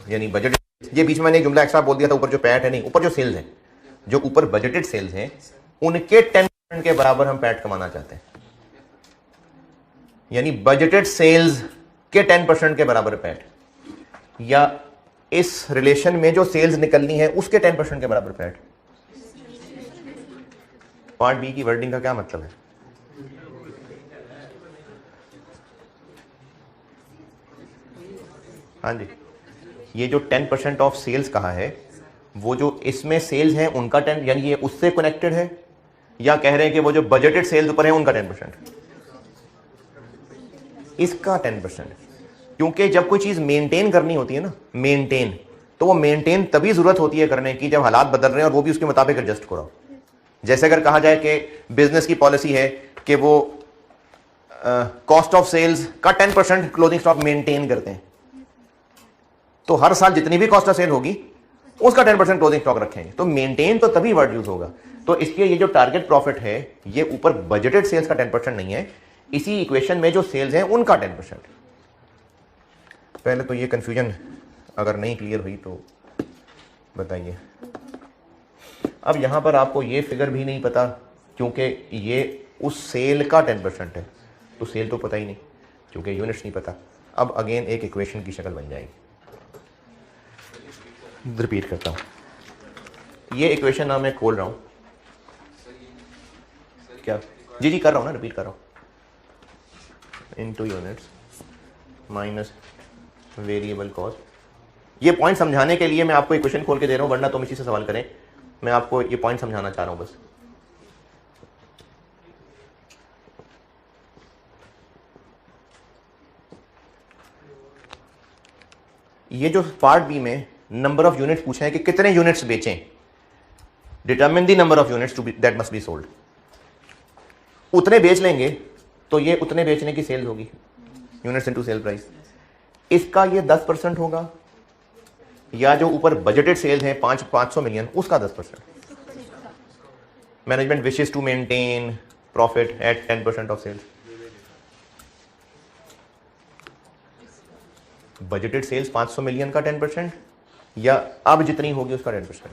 यानी बजट, ये बीच में मैंने एक जुमला एक्स्ट्रा बोल दिया था, ऊपर जो पैट है, नहीं, ऊपर जो सेल्स हैं, जो ऊपर बजटेड सेल्स हैं, उनके 10% के बराबर हम पैट कमाना चाहते हैं। यानी बजटेड सेल्स के 10% के बराबर पैट, या इस रिलेशन में जो सेल्स निकलनी है उसके 10% के बराबर पैट। पार्ट बी की वर्डिंग का क्या मतलब है? हाँ जी, ये जो 10% ऑफ सेल्स कहा है, वो जो इसमें सेल्स हैं उनका 10, यानी ये उससे कनेक्टेड है, या कह रहे हैं कि वो जो बजटेड सेल्स ऊपर है उनका 10%, इसका 10%। क्योंकि जब कोई चीज मेंटेन करनी होती है ना, मेंटेन, तो वो मेंटेन तभी जरूरत होती है करने की जब हालात बदल रहे हैं और वो भी उसके मुताबिक एडजस्ट करो। जैसे अगर कहा जाए कि बिजनेस की पॉलिसी है कि वो कॉस्ट ऑफ सेल्स का 10% क्लोजिंग स्टॉक मेंटेन करते हैं, तो हर साल जितनी भी कॉस्ट ऑफ सेल होगी उसका 10% क्लोजिंग स्टॉक रखेंगे, तो मेंटेन तो तभी वर्ड यूज होगा। तो इसलिए ये जो टारगेट प्रॉफिट है, ये ऊपर बजटेड सेल्स का 10% नहीं है, इसी इक्वेशन में जो सेल्स हैं उनका 10%। पहले तो ये कंफ्यूजन अगर नहीं क्लियर हुई तो बताइए। अब यहां पर आपको ये फिगर भी नहीं पता, क्योंकि ये उस सेल का 10% है, तो सेल तो पता ही नहीं, क्योंकि यूनिट्स नहीं पता। अब अगेन एक इक्वेशन की शक्ल बन जाएगी। रिपीट करता हूं, ये इक्वेशन ना मैं खोल रहा हूं, क्या जी जी कर रहा हूं ना, रिपीट कर रहा हूं, into units minus variable cost. ये पॉइंट समझाने के लिए मैं आपको इक्वेशन खोल के दे रहा हूं, वरना तुम इसी से सवाल करें। मैं आपको ये पॉइंट समझाना चाह रहा हूं बस। ये जो पार्ट बी में नंबर ऑफ यूनिट्स पूछे हैं कि कितने यूनिट्स बेचें, determine the number of units that must be sold. उतने बेच लेंगे तो ये उतने बेचने की सेल होगी, यूनिट्स इनटू सेल प्राइस। इसका ये 10% होगा, या जो ऊपर बजटेड सेल है 500 मिलियन, उसका 10%। Management wishes to maintain profit at 10% of sales. Budgeted sales 500 million का 10%, या अब जितनी होगी उसका 10%।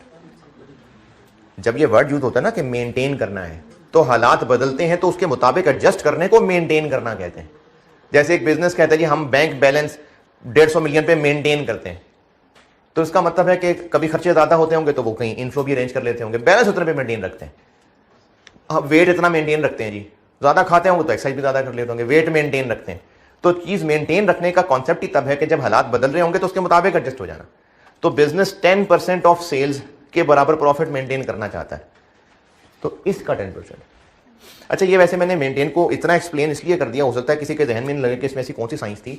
जब ये वर्ड यूज होता है ना कि मेंटेन करना है, तो हालात बदलते हैं तो उसके मुताबिक एडजस्ट करने को मेंटेन करना कहते हैं। जैसे एक बिजनेस कहता है जी हम बैंक बैलेंस 150 मिलियन पे मेंटेन करते हैं, तो इसका मतलब है कि कभी खर्चे ज्यादा होते होंगे तो वो कहीं इनफ्लो भी अरेंज कर लेते होंगे, बैलेंस उतने पे मेंटेन रखते हैं। वेट इतना मेंटेन रखते हैं जी, ज्यादा खाते होंगे तो एक्सरसाइज भी ज्यादा कर लेते होंगे, वेट मेंटेन रखते हैं। तो चीज मेंटेन रखने का कॉन्सेप्ट ही तब है कि जब हालात बदल रहे होंगे तो उसके मुताबिक एडजस्ट हो जाना। तो बिजनेस 10% ऑफ सेल्स के बराबर प्रॉफिट मेंटेन करना चाहता है, तो इसका 10%। अच्छा, ये वैसे मैंने मेंटेन को इतना एक्सप्लेन इसलिए कर दिया, हो सकता है किसी के जहन में लगे कि इसमें ऐसी कौन सी साइंस थी,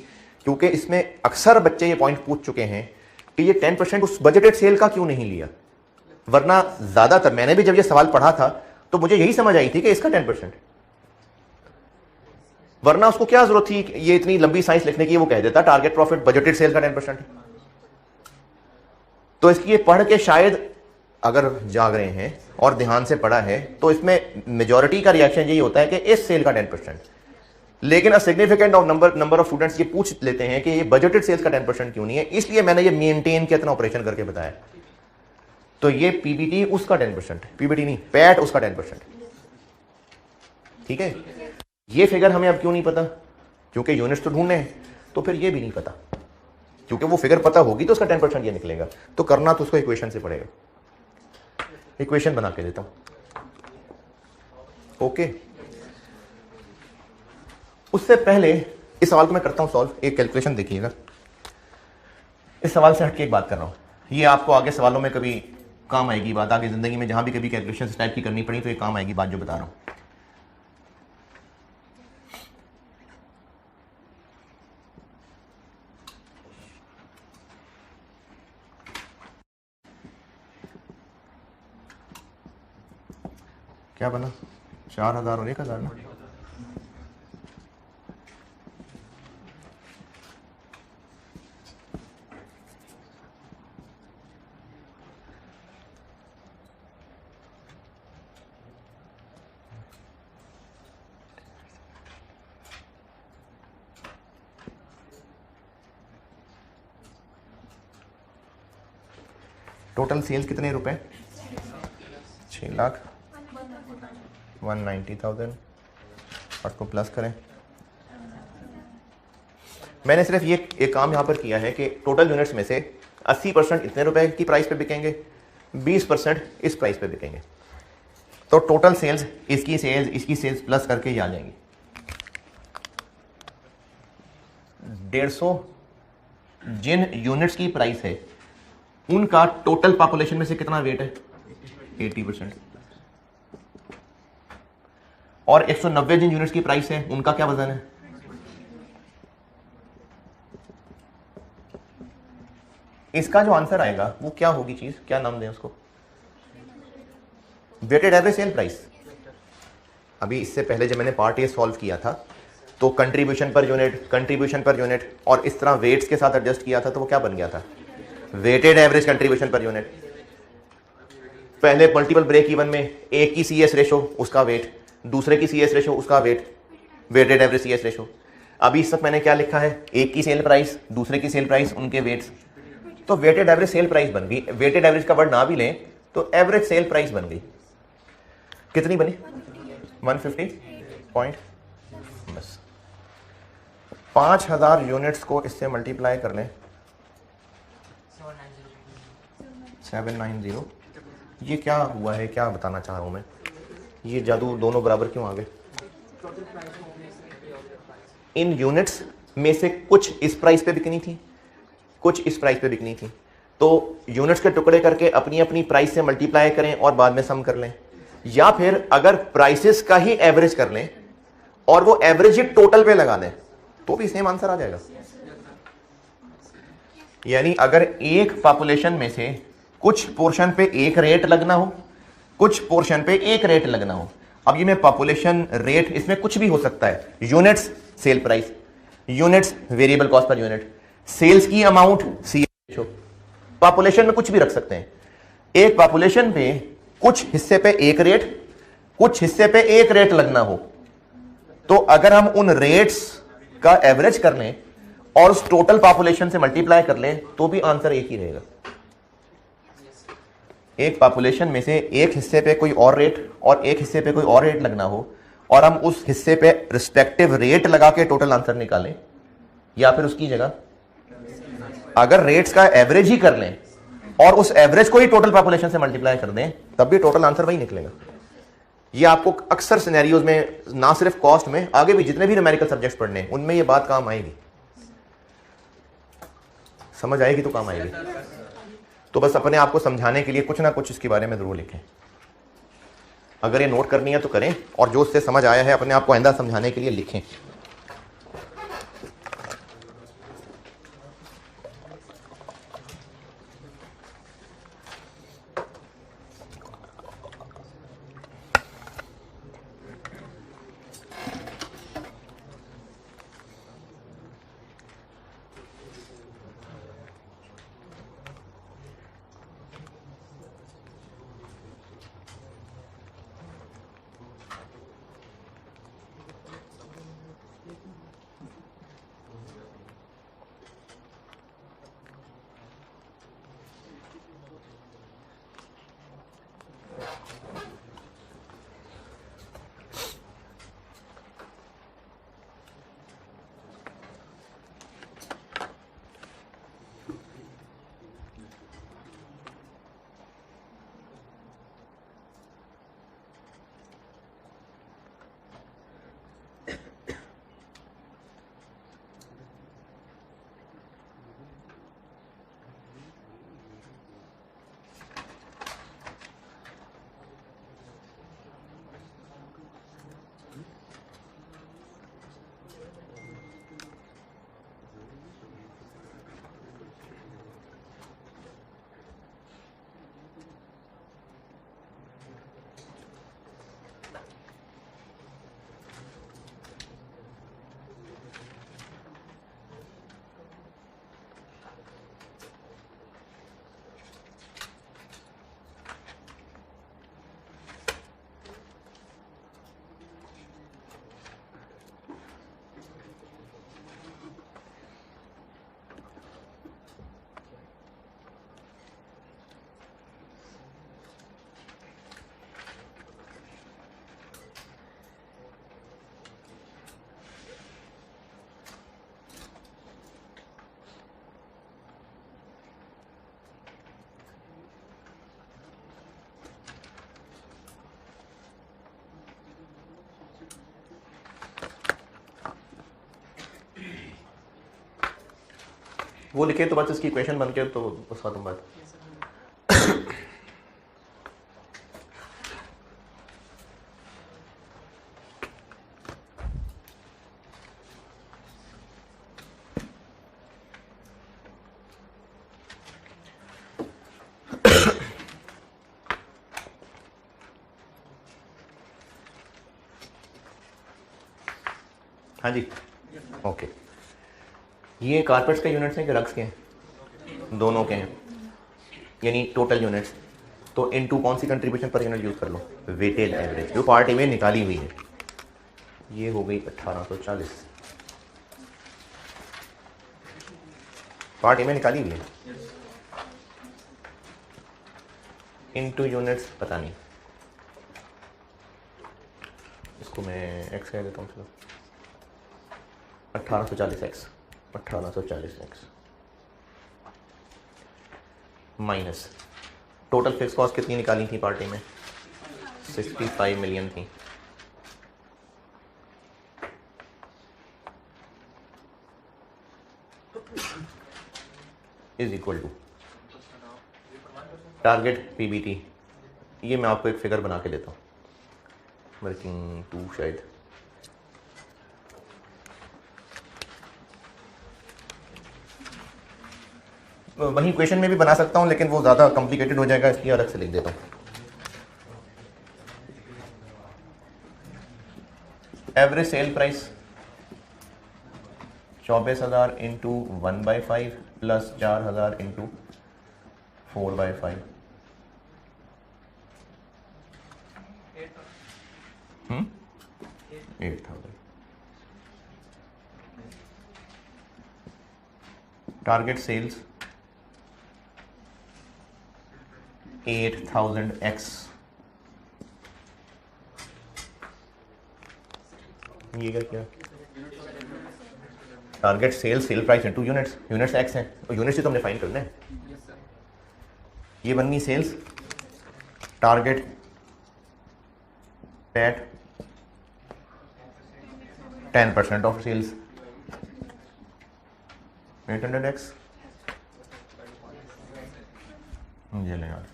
क्योंकि इसमें अक्सर बच्चे ये पॉइंट पूछ चुके हैं कि ये 10% उस बजटेड सेल का क्यों नहीं लिया। वरना ज्यादातर, मैंने भी जब ये सवाल पढ़ा था तो मुझे यही समझ आई थी कि इसका 10%, वरना उसको क्या जरूरत थी ये इतनी लंबी साइंस लिखने की। वो कह देता टारगेट प्रॉफिट बजटेड सेल का 10%। तो इसलिए पढ़ के शायद अगर जाग रहे हैं और ध्यान से पढ़ा है तो इसमें मेजॉरिटी का रिएक्शन यही होता है कि इस सेल का 10%। लेकिन a significant of number of students ये पूछ लेते हैं कि ये बजटेड सेल्स का 10% क्यों नहीं है, इसलिए मैंने ये मेंटेन किया इतना ऑपरेशन करके बताया। तो ये पीबीटी उसका 10%, पीबीटी नहीं पैट उसका 10%। ठीक है, ये फिगर हमें अब क्यों नहीं पता, क्योंकि यूनिट्स तो ढूंढने हैं, तो फिर ये भी नहीं पता, क्योंकि वो फिगर पता होगी तो उसका 10% ये निकलेगा। तो करना तो उसको इक्वेशन से पड़ेगा। इक्वेशन बना के देता हूं। ओके, उससे पहले इस सवाल को मैं करता हूं सॉल्व। एक कैलकुलेशन देखिएगा, इस सवाल से हटके एक बात कर रहा हूं, ये आपको आगे सवालों में कभी काम आएगी बात, आगे जिंदगी में जहां भी कभी कैलकुलेशन इस टाइप की करनी पड़ी तो ये काम आएगी बात जो बता रहा हूं। क्या बना, 4000 और 1000 ना। टोटल सेल्स कितने रुपए, 6,190,000 और इसको प्लस करें। मैंने सिर्फ ये एक काम यहां पर किया है कि टोटल यूनिट्स में से 80% इतने रुपए की प्राइस पे बिकेंगे, 20% इस प्राइस पे बिकेंगे। तो टोटल सेल्स, इसकी सेल्स प्लस करके ये आ जाएंगी 150। जिन यूनिट्स की प्राइस है उनका टोटल पॉपुलेशन में से कितना वेट है, 80%। और 190 जिन यूनिट्स की प्राइस है उनका क्या वजन है, इसका जो आंसर आएगा वो क्या होगी चीज, क्या नाम दें उसको, वेटेड एवरेज सेल प्राइस। अभी इससे पहले जब मैंने पार्ट ए सॉल्व किया था तो कंट्रीब्यूशन पर यूनिट और इस तरह वेट्स के साथ एडजस्ट किया था, तो वो क्या बन गया था, weighted average contribution per unit. पहले मल्टीपल ब्रेक इवन में एक की सीएस रेशो उसका वेट, दूसरे की सीएस रेशो उसका weight, weighted average CS ratio. अभी इस वक्त मैंने क्या लिखा है, एक की सेल प्राइस दूसरे की सेल प्राइस उनके वेट्स, तो वेटेड एवरेज सेल प्राइस बन गई। वेटेड एवरेज का वर्ड ना भी लें तो एवरेज सेल प्राइस बन गई। कितनी बनी, 150 पॉइंट। बस 5000 यूनिट्स को इससे मल्टीप्लाई कर लें, 790। ये क्या हुआ है, क्या बताना चाह रहा हूं मैं, ये जादू दोनों बराबर क्यों आ गए। इन यूनिट्स में से कुछ इस प्राइस पे बिकनी थी, कुछ इस प्राइस पे बिकनी थी, तो यूनिट्स के टुकड़े करके अपनी अपनी प्राइस से मल्टीप्लाई करें और बाद में सम कर लें, या फिर अगर प्राइसेस का ही एवरेज कर लें और वो एवरेज ही टोटल पे लगा दें तो भी सेम आंसर आ जाएगा। यानी अगर एक पॉपुलेशन में से कुछ पोर्शन पे एक रेट लगना हो, कुछ पोर्शन पे एक रेट लगना हो। अब ये में पॉपुलेशन रेट, इसमें कुछ भी हो सकता है, units sale price, units variable cost per unit, sales की अमाउंट सी रेशो, पॉपुलेशन में कुछ भी रख सकते हैं। एक पॉपुलेशन पे कुछ हिस्से पे एक रेट, कुछ हिस्से पे एक रेट लगना हो, तो अगर हम उन रेट्स का एवरेज कर लें और उस टोटल पॉपुलेशन से मल्टीप्लाई कर लें तो भी आंसर एक ही रहेगा। एक पॉपुलेशन में से एक हिस्से पे कोई और रेट और एक हिस्से पे कोई और रेट लगना हो और हम उस हिस्से पे रिस्पेक्टिव रेट लगा के टोटल आंसर निकालें, या फिर उसकी जगह अगर रेट्स का एवरेज ही कर लें और उस एवरेज को ही टोटल पॉपुलेशन से मल्टीप्लाई कर दें, तब भी टोटल आंसर वही निकलेगा। ये आपको अक्सर सिनेरियोज में, ना सिर्फ कॉस्ट में, आगे भी जितने भी न्यूमेरिकल सब्जेक्ट्स पढ़ने हैं उनमें ये बात काम आएगी, समझ आएगी तो काम आएगी। तो बस अपने आप को समझाने के लिए कुछ ना कुछ इसके बारे में जरूर लिखें। अगर ये नोट करनी है तो करें, और जो उससे समझ आया है अपने आप को आइंदा समझाने के लिए लिखें। वो लिखे तो बस इसकी इक्वेशन बन के तो बस खत्म बात। हाँ जी ओके। ये कारपेट्स के यूनिट्स हैं कि रग्स के हैं? दोनों के हैं, यानी टोटल यूनिट्स। तो इनटू कौन सी कंट्रीब्यूशन पर यूनिट यूज कर लो? वेटेड एवरेज, जो पार्ट ए में निकाली हुई है। ये हो गई 1840, पार्ट ए में निकाली हुई है। इनटू यूनिट्स पता नहीं, इसको मैं एक्स कह देता हूँ। चलो 1840 x, 1840 x minus total fix cost कितनी निकाली थी पार्टी में? 65 मिलियन थी। Is equal to target PBT. ये मैं आपको एक फिगर बना के देता हूँ, वर्किंग टू शायद। वही क्वेश्चन में भी बना सकता हूं, लेकिन वो ज़्यादा कॉम्प्लिकेटेड हो जाएगा, इसलिए अलग से लिख देता हूं। Average sale price 24,000 into 1/5 plus 4,000 into 4/5। 8,000। Target sales 8,000x। ये क्या target sale price into units, units x हैं और यूनिट्स से तो हमने फाइंड करना है। ये बननी sales, target PAT 10% of sales 800x। ये ले यार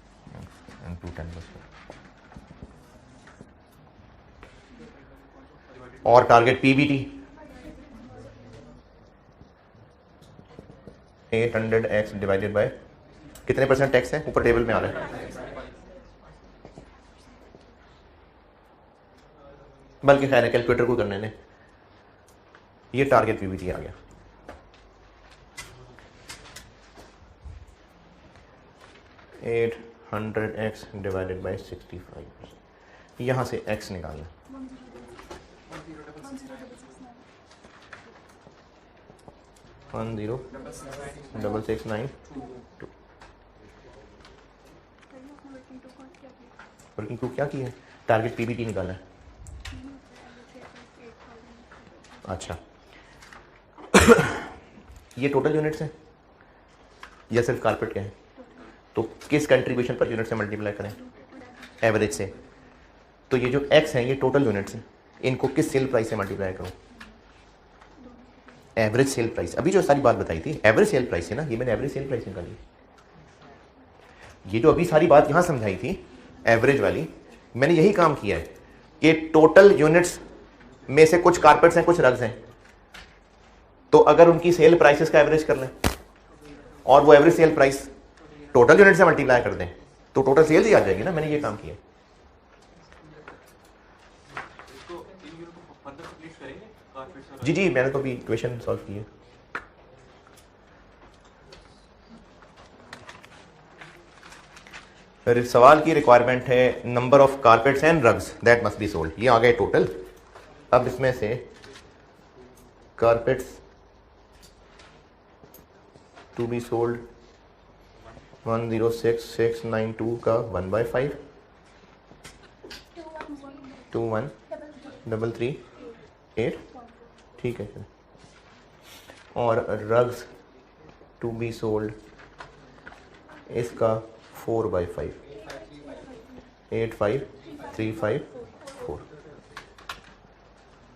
इनटू 10%। और target PBT 800x divided by कितने परसेंट टैक्स है? ऊपर टेबल में आ रहा है, बल्कि खैर है कैलकुलेटर को करने ने। ये टारगेट पीबीटी आ गया। At 100x divided by 65। यहाँ से x निकालना। 10,669 वर्किंग टू क्या की है? टारगेट पीबीटी निकालना है। अच्छा ये टोटल यूनिट्स हैं या सिर्फ कारपेट के हैं? तो किस कंट्रीब्यूशन पर यूनिट से मल्टीप्लाई करें? एवरेज से। तो ये जो x है ये टोटल यूनिट्स हैं, इनको किस सेल प्राइस से मल्टीप्लाई करूं? Average sale price. अभी जो सारी बात बताई थी एवरेज सेल प्राइस है ना, ये मैंने एवरेज सेल प्राइस निकाली। ये जो अभी सारी बात यहां समझाई थी एवरेज वाली, मैंने यही काम किया है कि टोटल यूनिट्स में से कुछ कारपेट्स हैं कुछ रग्स हैं, तो अगर उनकी सेल प्राइसेस का एवरेज कर लें और वो average sale price total unit से मल्टीप्लाई कर दें तो टोटल सेल्स ही आ जाएगी ना। मैंने ये काम किया। जी जी मैंने तो अभी इक्वेशन सॉल्व की है। फिर सवाल की रिक्वायरमेंट है number of carpets and rugs that must be sold. ये आ गए टोटल। अब इसमें से कारपेट्स टू बी सोल्ड 106,692 का 1/5 21,338 ठीक है। और रग्स टू बी सोल्ड इसका 4/5 85,354।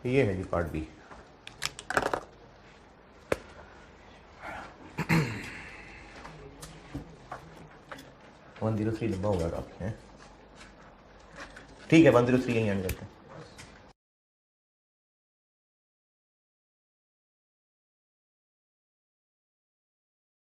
ये है जी पार्ट बी। 103 लंबा होगा काफ़ी है। ठीक है 103 यहीं एंड करते हैं।